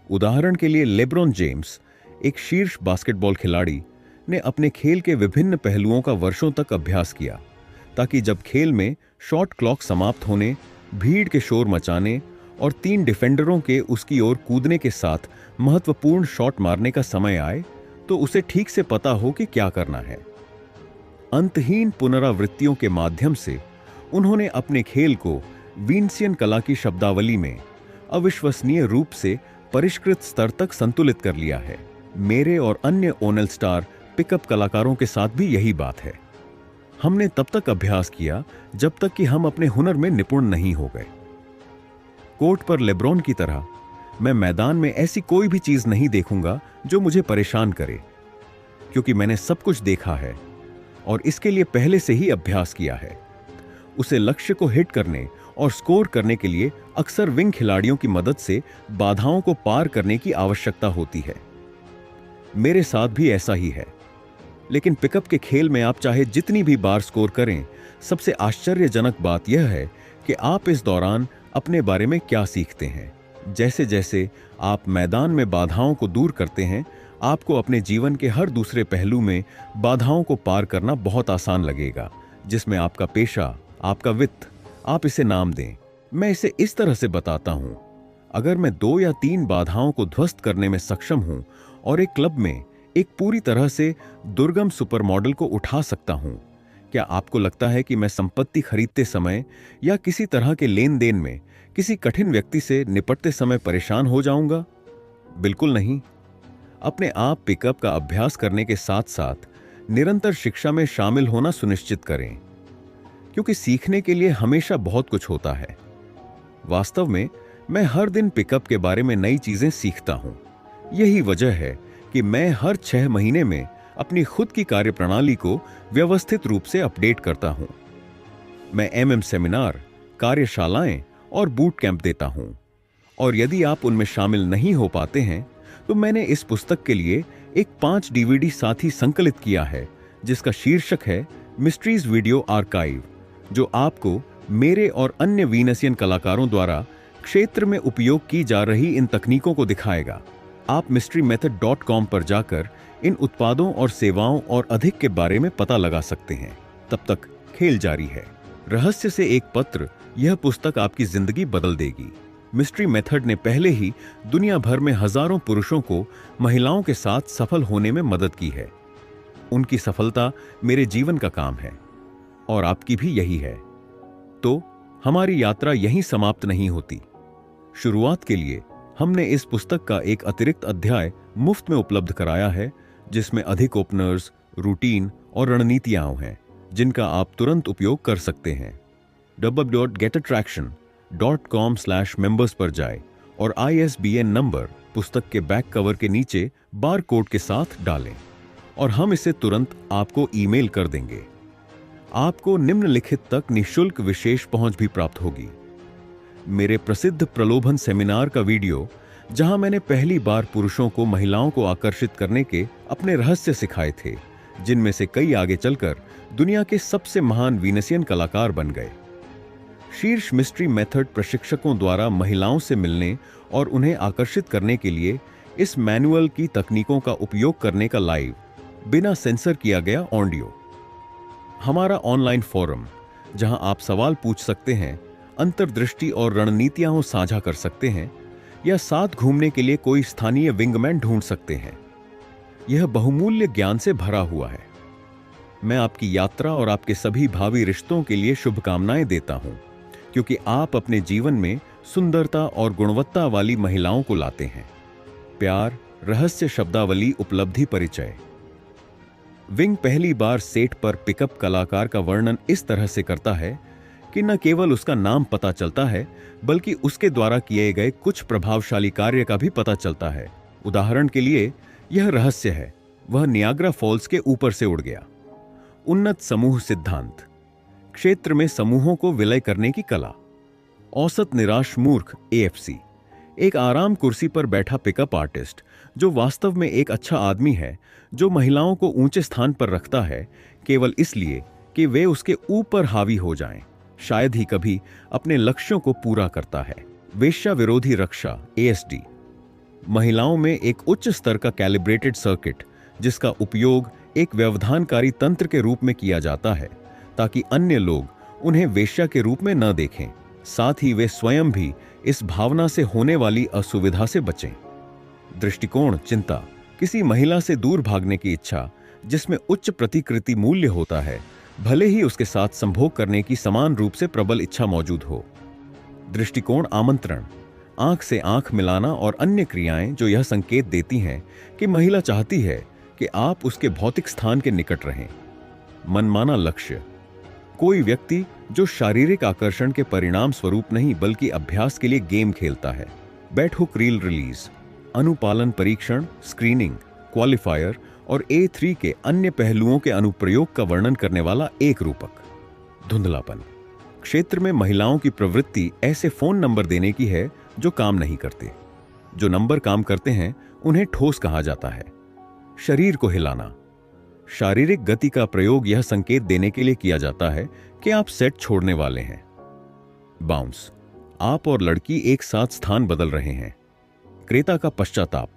Speaker 1: उदाहरण के लिए लेब्रॉन जेम्स, एक शीर्ष बास्केटबॉल खिलाड़ी, ने अपने खेल के विभिन्न पहलुओं का वर्षों तक अभ्यास किया, ताकि जब खेल में शॉट क्लॉक समाप्त होने, भीड़ के शोर मचाने और 3 डिफेंडरों के उसकी ओर कूदने के साथ महत्वपूर्ण शॉट मारने का समय आए तो उसे ठीक से पता हो कि क्या करना है। अंतहीन पुनरावृत्तियों के माध्यम से उन्होंने अपने खेल को विंसियन कला की शब्दावली में अविश्वसनीय रूप से परिष्कृत स्तर तक संतुलित कर लिया है। मेरे और अन्य ऑल स्टार पिकअप कलाकारों के साथ भी यही बात है। हमने तब तक अभ्यास किया जब तक कि हम अपने हुनर में निपुण नहीं हो गए। कोर्ट पर लेब्रॉन की तरह मैं मैदान में ऐसी कोई भी चीज नहीं देखूंगा जो मुझे परेशान करे, क्योंकि मैंने सब कुछ देखा है और इसके लिए पहले से ही अभ्यास किया है। उसे लक्ष्य को हिट करने और स्कोर करने के लिए अक्सर विंग खिलाड़ियों की मदद से बाधाओं को पार करने की आवश्यकता होती है। मेरे साथ भी ऐसा ही है। लेकिन पिकअप के खेल में आप चाहे जितनी भी बार स्कोर करें, सबसे आश्चर्यजनक बात यह है कि आप इस दौरान अपने बारे में क्या सीखते हैं। जैसे जैसे आप मैदान में बाधाओं को दूर करते हैं, आपको अपने जीवन के हर दूसरे पहलू में बाधाओं को पार करना बहुत आसान लगेगा, जिसमें आपका पेशा, आपका वित्त, आप इसे नाम दें। मैं इसे इस तरह से बताता हूं, अगर मैं 2 या 3 बाधाओं को ध्वस्त करने में सक्षम हूं और एक क्लब में एक पूरी तरह से दुर्गम सुपर मॉडल को उठा सकता हूं, क्या आपको लगता है कि मैं संपत्ति खरीदते समय या किसी तरह के लेन देन में किसी कठिन व्यक्ति से निपटते समय परेशान हो जाऊंगा? बिल्कुल नहीं। अपने आप पिकअप का अभ्यास करने के साथ साथ निरंतर शिक्षा में शामिल होना सुनिश्चित करें, क्योंकि सीखने के लिए हमेशा बहुत कुछ होता है। वास्तव में मैं हर दिन पिकअप के बारे में नई चीजें सीखता हूं। यही वजह है कि मैं हर 6 महीने में अपनी खुद की कार्यप्रणाली को व्यवस्थित रूप से अपडेट करता हूं। मैं एमएम सेमिनार, कार्यशालाएं और बूट कैंप देता हूं, और यदि आप उनमें शामिल नहीं हो पाते हैं तो मैंने इस पुस्तक के लिए एक 5 डीवीडी साथी संकलित किया है, जिसका शीर्षक है मिस्ट्रीज वीडियो आर्काइव, जो आपको मेरे और अन्य वीनसियन कलाकारों द्वारा क्षेत्र में उपयोग की जा रही इन तकनीकों को दिखाएगा। आप mysterymethod.com पर जाकर इन उत्पादों और सेवाओं और अधिक के बारे में पता लगा सकते हैं। तब तक खेल जारी है। रहस्य से एक पत्र, यह पुस्तक आपकी जिंदगी बदल देगी। मिस्ट्री मेथड ने पहले ही दुनिया भर में हजारों पुरुषों को महिलाओं के साथ सफल होने में मदद की है। उनकी सफलता मेरे जीवन का काम है और आपकी भी यही है। तो हमारी यात्रा यहीं समाप्त नहीं होती। शुरुआत के लिए हमने इस पुस्तक का एक अतिरिक्त अध्याय मुफ्त में उपलब्ध कराया है, जिसमें अधिक ओपनर्स, रूटीन और रणनीतियां हैं, जिनका आप तुरंत उपयोग कर सकते हैं। www.getattraction.com/members पर जाएं और ISBN नंबर पुस्तक के बैक कवर के नीचे बार कोड के साथ डालें और हम इसे तुरंत आपको ईमेल कर देंगे। आपको निम्नलिखित तक निःशुल्क विशेष पहुंच भी प्राप्त होगी। मेरे प्रसिद्ध प्रलोभन सेमिनार का वीडियो, जहां मैंने पहली बार पुरुषों को महिलाओं को आकर्षित करने के अपने रहस्य सिखाए थे, जिनमें से कई आगे चलकर दुनिया के सबसे महान वीनसियन कलाकार बन गए। शीर्ष मिस्ट्री मेथड प्रशिक्षकों द्वारा महिलाओं से मिलने और उन्हें आकर्षित करने के लिए इस मैनुअल की तकनीकों का उपयोग करने का लाइव, बिना सेंसर किया गया ऑडियो। हमारा ऑनलाइन फोरम, जहां आप सवाल पूछ सकते हैं, अंतर्दृष्टि और रणनीतियां साझा कर सकते हैं, या साथ घूमने के लिए कोई स्थानीय विंगमैन ढूंढ सकते हैं। यह बहुमूल्य ज्ञान से भरा हुआ है। मैं आपकी यात्रा और आपके सभी भावी रिश्तों के लिए शुभकामनाएं देता हूं, क्योंकि आप अपने जीवन में सुंदरता और गुणवत्ता वाली महिलाओं को लाते हैं। प्यार, रहस्य शब्दावली, उपलब्धि, परिचय। विंग पहली बार सेट पर पिकअप कलाकार का वर्णन इस तरह से करता है कि न केवल उसका नाम पता चलता है, बल्कि उसके द्वारा किए गए कुछ प्रभावशाली कार्य का भी पता चलता है। उदाहरण के लिए, यह रहस्य है, वह नियाग्रा फॉल्स के ऊपर से उड़ गया। उन्नत समूह सिद्धांत, क्षेत्र में समूहों को विलय करने की कला। औसत निराश मूर्ख AFC, एक आराम कुर्सी पर बैठा पिकअप आर्टिस्ट जो वास्तव में एक अच्छा आदमी है, जो महिलाओं को ऊंचे स्थान पर रखता है केवल इसलिए कि वे उसके ऊपर हावी हो जाएं। शायद ही कभी अपने लक्ष्यों को पूरा करता है। वेश्या विरोधी रक्षा ASD, महिलाओं में एक उच्च स्तर का कैलिब्रेटेड सर्किट जिसका उपयोग एक व्यवधानकारी तंत्र के रूप में किया जाता है ताकि अन्य लोग उन्हें वेश्या के रूप में न देखें, साथ ही वे स्वयं भी इस भावना से होने वाली असुविधा से बचें। दृष्टिकोण चिंता, किसी महिला से दूर भागने की इच्छा जिसमें उच्च प्रतिकृति मूल्य होता है, भले ही उसके साथ संभोग करने की समान रूप से प्रबल इच्छा मौजूद हो। दृष्टिकोण आमंत्रण, आंख से आंख मिलाना और अन्य क्रियाएं जो यह संकेत देती हैं कि महिला चाहती है कि आप उसके भौतिक स्थान के निकट रहें। मनमाना लक्ष्य, कोई व्यक्ति जो शारीरिक आकर्षण के परिणाम स्वरूप नहीं बल्कि अभ्यास के लिए गेम खेलता है। बैठहुक रील रिलीज, अनुपालन परीक्षण, स्क्रीनिंग, क्वालिफायर और A3 के अन्य पहलुओं के अनुप्रयोग का वर्णन करने वाला एक रूपक। धुंधलापन, क्षेत्र में महिलाओं की प्रवृत्ति ऐसे फोन नंबर देने की है जो काम नहीं करते। जो नंबर काम करते हैं उन्हें ठोस कहा जाता है। शरीर को हिलाना, शारीरिक गति का प्रयोग यह संकेत देने के लिए किया जाता है कि आप सेट छोड़ने वाले हैं। बाउंस, आप और लड़की एक साथ स्थान बदल रहे हैं। क्रेता का पश्चाताप,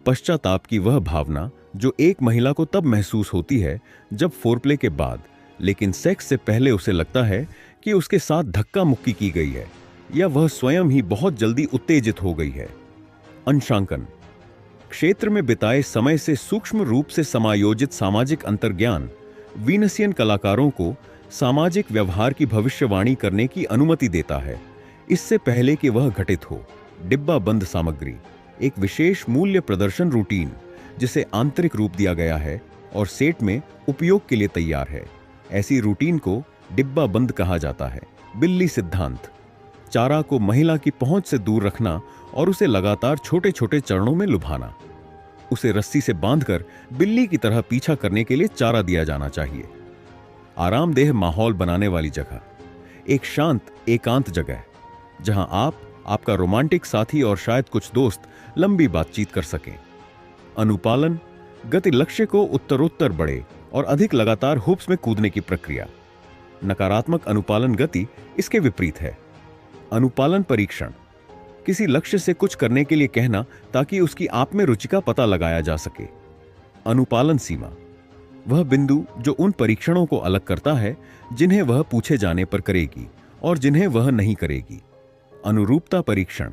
Speaker 1: पश्चाताप की वह भावना जो एक महिला को तब महसूस होती है जब फोरप्ले के बाद लेकिन सेक्स से पहले उसे लगता है कि उसके साथ धक्का मुक्की की गई है या वह स्वयं ही बहुत जल्दी उत्तेजित हो गई है। अंशांकन, क्षेत्र में बिताए समय से सूक्ष्म रूप से समायोजित सामाजिक अंतर्ज्ञान वीनसियन कलाकारों को सामाजिक व्यवहार की भविष्यवाणी करने की अनुमति देता है इससे पहले कि वह घटित हो। डिब्बा बंद सामग्री, एक विशेष मूल्य प्रदर्शन रूटीन जिसे आंतरिक रूप दिया गया है और सेट में उपयोग के लिए तैयार है। ऐसी रूटीन को डिब्बा बंद कहा जाता है। बिल्ली सिद्धांत, चारा को महिला की पहुंच से दूर रखना और उसे लगातार छोटे छोटे चरणों में लुभाना। उसे रस्सी से बांधकर बिल्ली की तरह पीछा करने के लिए चारा दिया जाना चाहिए। आरामदेह माहौल बनाने वाली जगह, एक शांत एकांत जगह जहां आप, आपका रोमांटिक साथी और शायद कुछ दोस्त लंबी बातचीत कर सकें। अनुपालन, गति लक्ष्य को उत्तरोत्तर बढ़े और अधिक लगातार हुप्स में कूदने की प्रक्रिया। नकारात्मक अनुपालन गति इसके विपरीत है। अनुपालन परीक्षण, किसी लक्ष्य से कुछ करने के लिए कहना ताकि उसकी आप में रुचि का पता लगाया जा सके। अनुपालन सीमा, वह बिंदु जो उन परीक्षणों को अलग करता है जिन्हें वह पूछे जाने पर करेगी और जिन्हें वह नहीं करेगी। अनुरूपता परीक्षण,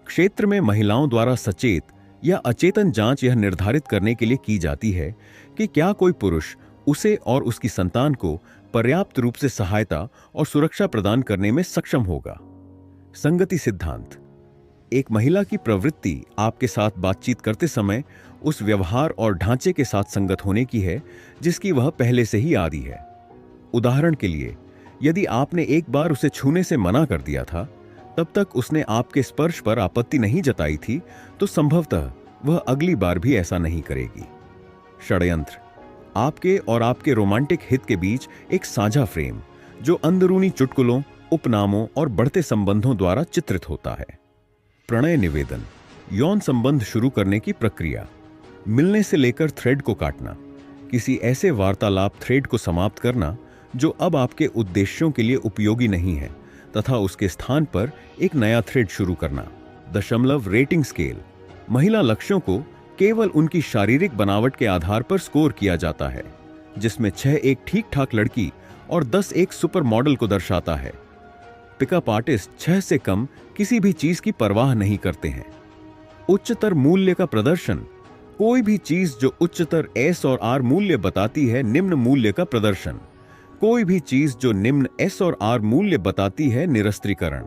Speaker 1: क्षेत्र में महिलाओं द्वारा सचेत या अचेतन जांच यह निर्धारित करने के लिए की जाती है कि क्या कोई पुरुष उसे और उसकी संतान को पर्याप्त रूप से सहायता और सुरक्षा प्रदान करने में सक्षम होगा। संगति सिद्धांत, एक महिला की प्रवृत्ति आपके साथ बातचीत करते समय उस व्यवहार और ढांचे के साथ संगत होने की है जिसकी वह पहले से ही आदी है। उदाहरण के लिए, यदि आपने एक बार उसे छूने से मना कर दिया था, तब तक उसने आपके स्पर्श पर आपत्ति नहीं जताई थी, तो संभवतः वह अगली बार भी ऐसा नहीं करेगी। षड्यंत्र, आपके और आपके रोमांटिक हित के बीच एक साझा फ्रेम जो अंदरूनी चुटकुलों, उपनामों और बढ़ते संबंधों द्वारा चित्रित होता है। प्रणय निवेदन, यौन संबंध शुरू करने की प्रक्रिया, मिलने से लेकर थ्रेड को काटना, किसी ऐसे वार्तालाप थ्रेड को समाप्त करना जो अब आपके उद्देश्यों के लिए उपयोगी नहीं है तथा उसके स्थान पर एक नया थ्रेड शुरू करना। दशमलव रेटिंग स्केल, महिला लक्ष्यों को केवल उनकी शारीरिक बनावट के आधार पर स्कोर किया जाता है, जिसमें 6 एक ठीक ठाक लड़की और 10 एक सुपर मॉडल को दर्शाता है। पिकअप आर्टिस्ट 6 से कम किसी भी चीज की परवाह नहीं करते हैं। उच्चतर मूल्य का प्रदर्शन, कोई भी चीज जो उच्चतर S और R मूल्य बताती है निम्न मूल्य का प्रदर्शन। कोई भी चीज जो निम्न S और R मूल्य बताती है निरस्त्रीकरण।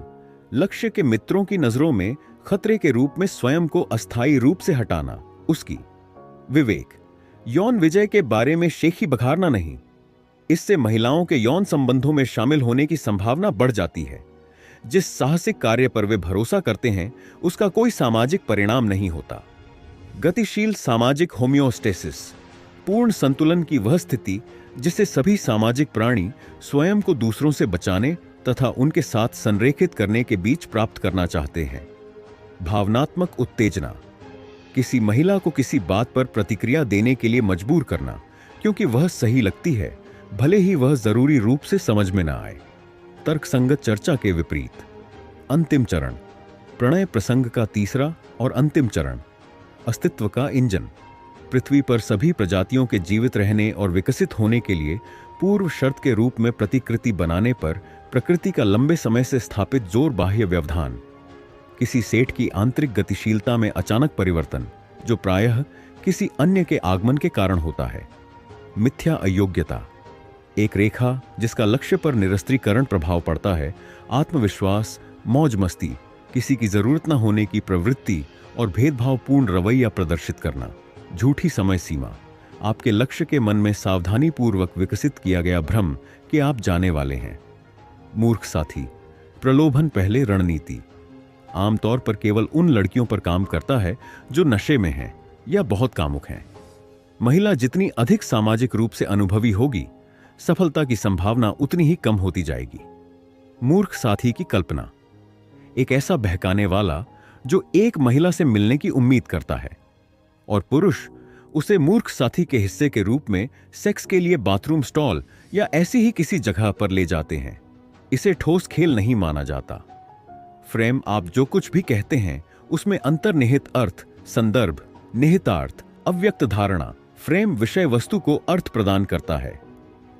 Speaker 1: लक्ष्य के मित्रों की नजरों में खतरे के रूप में स्वयं को अस्थायी रूप से हटाना। उसकी विवेक, यौन विजय के बारे में शेखी बखारना नहीं। इससे महिलाओं के यौन संबंधों में शामिल होने की संभावना बढ़ जाती है। जिस साहसिक कार्य पर वे भरोसा करते हैं उसका कोई सामाजिक परिणाम नहीं होता। गतिशील सामाजिक होम्योस्टेसिस, पूर्ण संतुलन की वह स्थिति जिससे सभी सामाजिक प्राणी स्वयं को दूसरों से बचाने तथा उनके साथ संरेखित करने के बीच प्राप्त करना चाहते हैं। भावनात्मक उत्तेजना, किसी महिला को किसी बात पर प्रतिक्रिया देने के लिए मजबूर करना क्योंकि वह सही लगती है, भले ही वह जरूरी रूप से समझ में ना आए। तर्कसंगत चर्चा के विपरीत। अंतिम चरण, प्रणय प्रसंग का तीसरा और अंतिम चरण, अस्तित्व का इंजन। पृथ्वी पर सभी प्रजातियों के जीवित रहने और विकसित होने के लिए पूर्व शर्त के रूप में प्रतिकृति बनाने पर प्रकृति का लंबे समय से स्थापित जोर बाह्य व्यवधान। किसी सेट की आंतरिक गतिशीलता में अचानक परिवर्तन जो प्रायः किसी अन्य के आगमन के कारण होता है। मिथ्या अयोग्यता, एक रेखा जिसका लक्ष्य पर निरस्त्रीकरण प्रभाव पड़ता है। आत्मविश्वास, मौज मस्ती, किसी की जरूरत न होने की प्रवृत्ति और भेदभावपूर्ण रवैया प्रदर्शित करना। झूठी समय सीमा, आपके लक्ष्य के मन में सावधानीपूर्वक विकसित किया गया भ्रम कि आप जाने वाले हैं। मूर्ख साथी, प्रलोभन पहले रणनीति, आमतौर पर केवल उन लड़कियों पर काम करता है जो नशे में हैं या बहुत कामुक हैं। महिला जितनी अधिक सामाजिक रूप से अनुभवी होगी, सफलता की संभावना उतनी ही कम होती जाएगी। मूर्ख साथी की कल्पना, एक ऐसा बहकाने वाला जो एक महिला से मिलने की उम्मीद करता है और पुरुष उसे मूर्ख साथी के हिस्से के रूप में सेक्स के लिए बाथरूम स्टॉल या ऐसी ही किसी जगह पर ले जाते हैं। इसे ठोस खेल नहीं माना जाता। फ्रेम, आप जो कुछ भी कहते हैं उसमें अंतर्निहित अर्थ, संदर्भ, निहितार्थ, अव्यक्त धारणा। फ्रेम विषय वस्तु को अर्थ प्रदान करता है।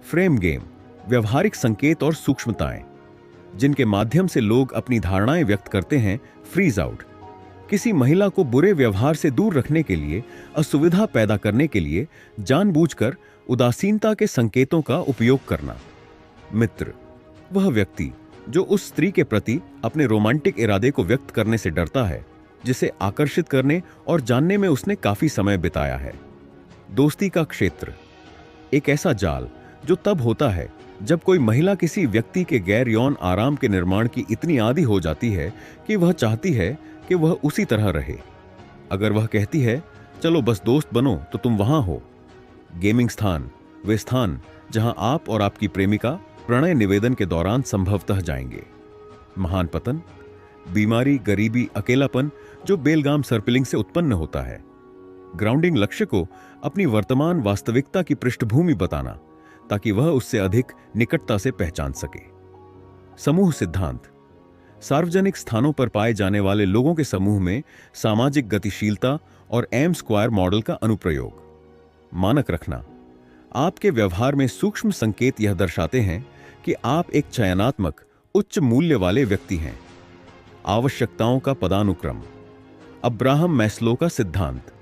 Speaker 1: फ्रेम गेम, व्यवहारिक संकेत और सूक्ष्मताएं जिनके माध्यम से लोग अपनी धारणाएं व्यक्त करते हैं। फ्रीज आउट, किसी महिला को बुरे व्यवहार से दूर रखने के लिए, असुविधा पैदा करने के लिए जानबूझकर उदासीनता के संकेतों का उपयोग करना। मित्र, वह व्यक्ति जो उस स्त्री के प्रति अपने रोमांटिक इरादे को व्यक्त करने से डरता है जिसे आकर्षित करने और जानने में उसने काफी समय बिताया है। दोस्ती का क्षेत्र, एक ऐसा जाल जो तब होता है जब कोई महिला किसी व्यक्ति के गैर यौन आराम के निर्माण की इतनी आदी हो जाती है कि वह चाहती है कि वह उसी तरह रहे। अगर वह कहती है चलो बस दोस्त बनो, तो तुम वहां हो। गेमिंग स्थान, वे स्थान जहां आप और आपकी प्रेमिका प्रणय निवेदन के दौरान संभवतः जाएंगे। महान पतन, बीमारी, गरीबी, अकेलापन जो बेलगाम सर्पिलिंग से उत्पन्न होता है। ग्राउंडिंग, लक्ष्य को अपनी वर्तमान वास्तविकता की पृष्ठभूमि बताना ताकि वह उससे अधिक निकटता से पहचान सके। समूह सिद्धांत, सार्वजनिक स्थानों पर पाए जाने वाले लोगों के समूह में सामाजिक गतिशीलता और एम स्क्वायर मॉडल का अनुप्रयोग। मानक रखना, आपके व्यवहार में सूक्ष्म संकेत यह दर्शाते हैं कि आप एक चयनात्मक, उच्च मूल्य वाले व्यक्ति हैं। आवश्यकताओं का पदानुक्रम, अब्राहम मैस्लो का सिद्धांत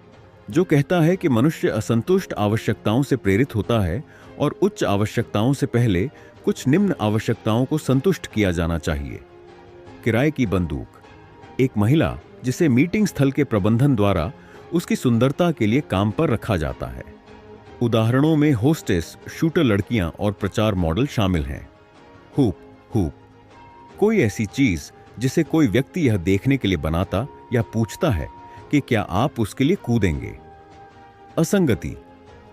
Speaker 1: जो कहता है कि मनुष्य असंतुष्ट आवश्यकताओं से प्रेरित होता है और उच्च आवश्यकताओं से पहले कुछ निम्न आवश्यकताओं को संतुष्ट किया जाना चाहिए। किराए की बंदूक, एक महिला जिसे मीटिंग स्थल के प्रबंधन द्वारा उसकी सुंदरता के लिए काम पर रखा जाता है। उदाहरणों में होस्टेस, शूटर लड़कियां और प्रचार मॉडल शामिल हैं। हुप, कोई ऐसी चीज जिसे कोई व्यक्ति यह देखने के लिए बनाता या पूछता है कि क्या आप उसके लिए कूदेंगे। असंगति,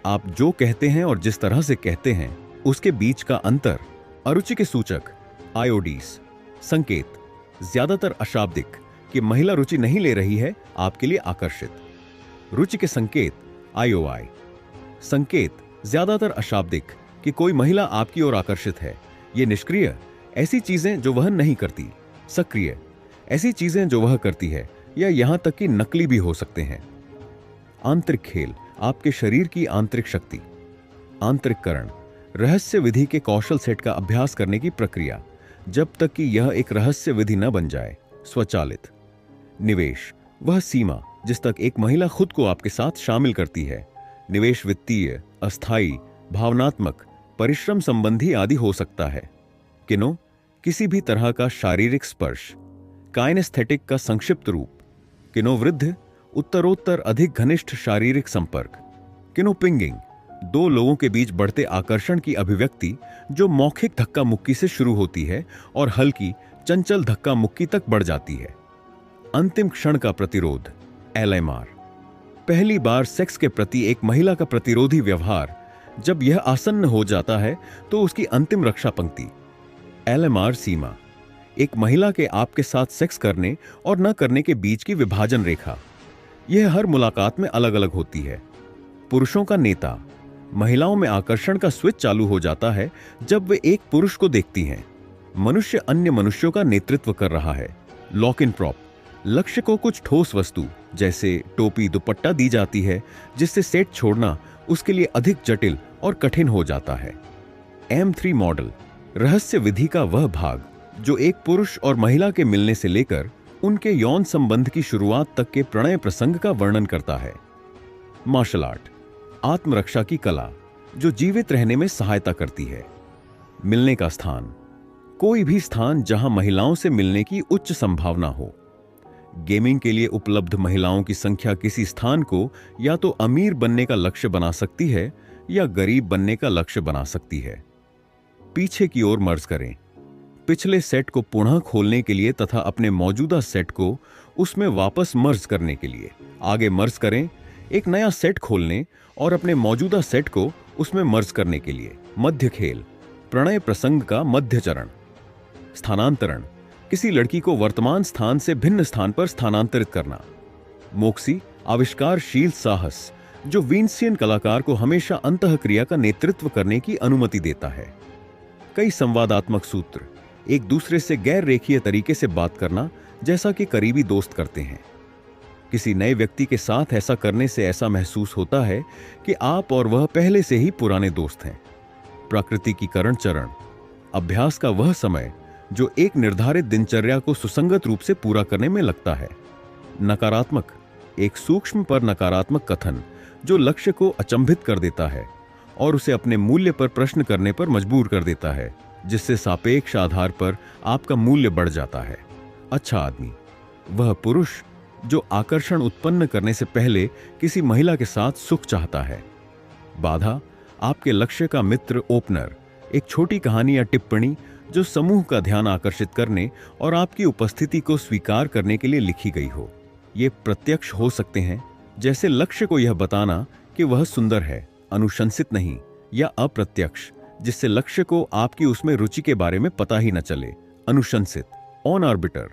Speaker 1: आप जो कहते हैं और जिस तरह से कहते हैं उसके बीच का अंतर। अरुचि के सूचक, आयोडीस। संकेत, ज्यादातर अशाब्दिक कि महिला रुचि नहीं ले रही है, आपके लिए आकर्षित। रुचि के संकेत, आईओआई। संकेत, ज्यादातर अशाब्दिक कि कोई महिला आपकी ओर आकर्षित है। ये निष्क्रिय, ऐसी चीजें जो वह नहीं करती। सक्रिय, ऐसी चीजें जो वह करती है या यहां तक कि नकली भी हो सकते हैं। आंतरिक खेल, आपके शरीर की आंतरिक शक्ति। आंतरिककरण, रहस्य विधि के कौशल सेट का अभ्यास करने की प्रक्रिया जब तक कि यह एक रहस्य विधि न बन जाए। स्वचालित निवेश, वह सीमा जिस तक एक महिला खुद को आपके साथ शामिल करती है। निवेश वित्तीय, अस्थायी, भावनात्मक, परिश्रम संबंधी आदि हो सकता है। किनो, किसी भी तरह का शारीरिक स्पर्श। काइनेस्थेटिक का संक्षिप्त रूप। किनोवृद्ध, उत्तरोत्तर अधिक घनिष्ठ शारीरिक संपर्क। किनोपिंगिंग, दो लोगों के बीच बढ़ते आकर्षण की अभिव्यक्ति जो मौखिक धक्का मुक्की से शुरू होती है और हल्की चंचल धक्का मुक्की तक बढ़ जाती है। अंतिम क्षण का प्रतिरोध, एलएमआर। पहली बार सेक्स के प्रति एक महिला का प्रतिरोधी व्यवहार, जब यह आसन्न हो जाता है तो उसकी अंतिम रक्षा पंक्ति। LMR सीमा, एक महिला के आपके साथ सेक्स करने और न करने के बीच की विभाजन रेखा। यह हर मुलाकात में अलग अलग होती है। पुरुषों का नेता, महिलाओं में आकर्षण का स्विच चालू हो जाता है जब वे एक पुरुष को देखती हैं। मनुष्य अन्य मनुष्यों का नेतृत्व कर रहा है। लॉक इन प्रॉप, लक्ष्य को कुछ ठोस वस्तु जैसे टोपी दुपट्टा दी जाती है, जिससे सेट छोड़ना उसके लिए अधिक जटिल और कठिन हो जाता है। M3 मॉडल, रहस्य विधि का वह भाग जो एक पुरुष और महिला के मिलने से लेकर उनके यौन संबंध की शुरुआत तक के प्रणय प्रसंग का वर्णन करता है। मार्शल आर्ट, आत्मरक्षा की कला जो जीवित रहने में सहायता करती है। मिलने का स्थान, कोई भी स्थान जहां महिलाओं से मिलने की उच्च संभावना हो। गेमिंग के लिए उपलब्ध महिलाओं की संख्या किसी स्थान को या तो अमीर बनने का लक्ष्य बना सकती है या गरीब बनने का लक्ष्य बना सकती है। पीछे की ओर मर्ज करें, पिछले सेट को पुनः खोलने के लिए तथा अपने मौजूदा सेट को उसमें वापस मर्ज करने के लिए। आगे मर्ज करें, एक नया सेट खोलने और अपने मौजूदा सेट को उसमें मर्ज करने के लिए। मध्य खेल, प्रणय प्रसंग का मध्य चरण। स्थानांतरण, किसी लड़की को वर्तमान स्थान से भिन्न स्थान पर स्थानांतरित करना। मोक्सी, आविष्कारशील साहस जो विंसियन कलाकार को हमेशा अंतःक्रिया का नेतृत्व करने की अनुमति देता है। कई संवादात्मक सूत्र, एक दूसरे से गैर रेखीय तरीके से बात करना, जैसा कि करीबी दोस्त करते हैं। किसी नए व्यक्ति के साथ ऐसा करने से ऐसा महसूस होता है कि आप और वह पहले से ही पुराने दोस्त हैं। प्राकृतिकीकरण चरण, अभ्यास का वह समय जो एक निर्धारित दिनचर्या को सुसंगत रूप से पूरा करने में लगता है। नकारात्मक, एक सूक्ष्म पर नकारात्मक कथन जो लक्ष्य को अचंभित कर देता है और उसे अपने मूल्य पर प्रश्न करने पर मजबूर कर देता है, जिससे सापेक्ष आधार पर आपका मूल्य बढ़ जाता है। अच्छा आदमी, वह पुरुष जो आकर्षण उत्पन्न करने से पहले किसी महिला के साथ सुख चाहता है। बाधा, आपके लक्ष्य का मित्र ओपनर, एक छोटी कहानी या टिप्पणी जो समूह का ध्यान आकर्षित करने और आपकी उपस्थिति को स्वीकार करने के लिए लिखी गई हो। ये प्रत्यक्ष हो सकते हैं, जैसे लक्ष्य को यह बताना कि वह सुंदर है, अनुशंसित नहीं, या अप्रत्यक्ष, जिससे लक्ष्य को आपकी उसमें रुचि के बारे में पता ही न चले, अनुशंसित। ऑन आर्बिटर,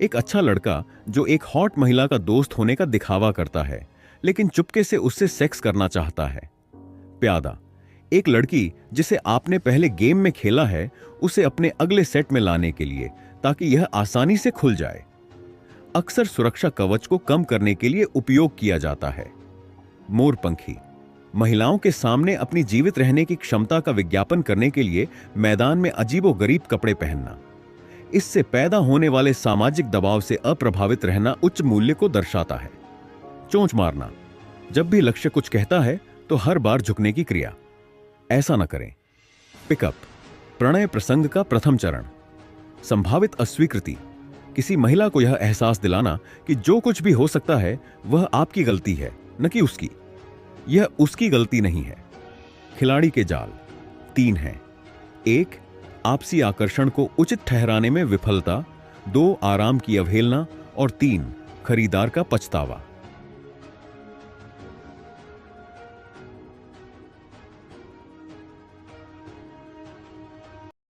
Speaker 1: एक अच्छा लड़का जो एक हॉट महिला का दोस्त होने का दिखावा करता है लेकिन चुपके से उससे सेक्स करना चाहता है। प्यादा, एक लड़की जिसे आपने पहले गेम में खेला है उसे अपने अगले सेट में लाने के लिए, ताकि यह आसानी से खुल जाए। अक्सर सुरक्षा कवच को कम करने के लिए उपयोग किया जाता है। मोरपंखी, महिलाओं के सामने अपनी जीवित रहने की क्षमता का विज्ञापन करने के लिए मैदान में अजीबोगरीब कपड़े पहनना। इससे पैदा होने वाले सामाजिक दबाव से अप्रभावित रहना उच्च मूल्य को दर्शाता है। चोंच मारना, जब भी लक्ष्य कुछ कहता है तो हर बार झुकने की क्रिया, ऐसा न करें। पिकअप, प्रणय प्रसंग का प्रथम चरण। संभावित अस्वीकृति, किसी महिला को यह एहसास दिलाना कि जो कुछ भी हो सकता है वह आपकी गलती है, न कि उसकी। यह उसकी गलती नहीं है। खिलाड़ी के जाल 3 हैं। 1, आपसी आकर्षण को उचित ठहराने में विफलता। 2, आराम की अवहेलना। और 3, खरीदार का पछतावा।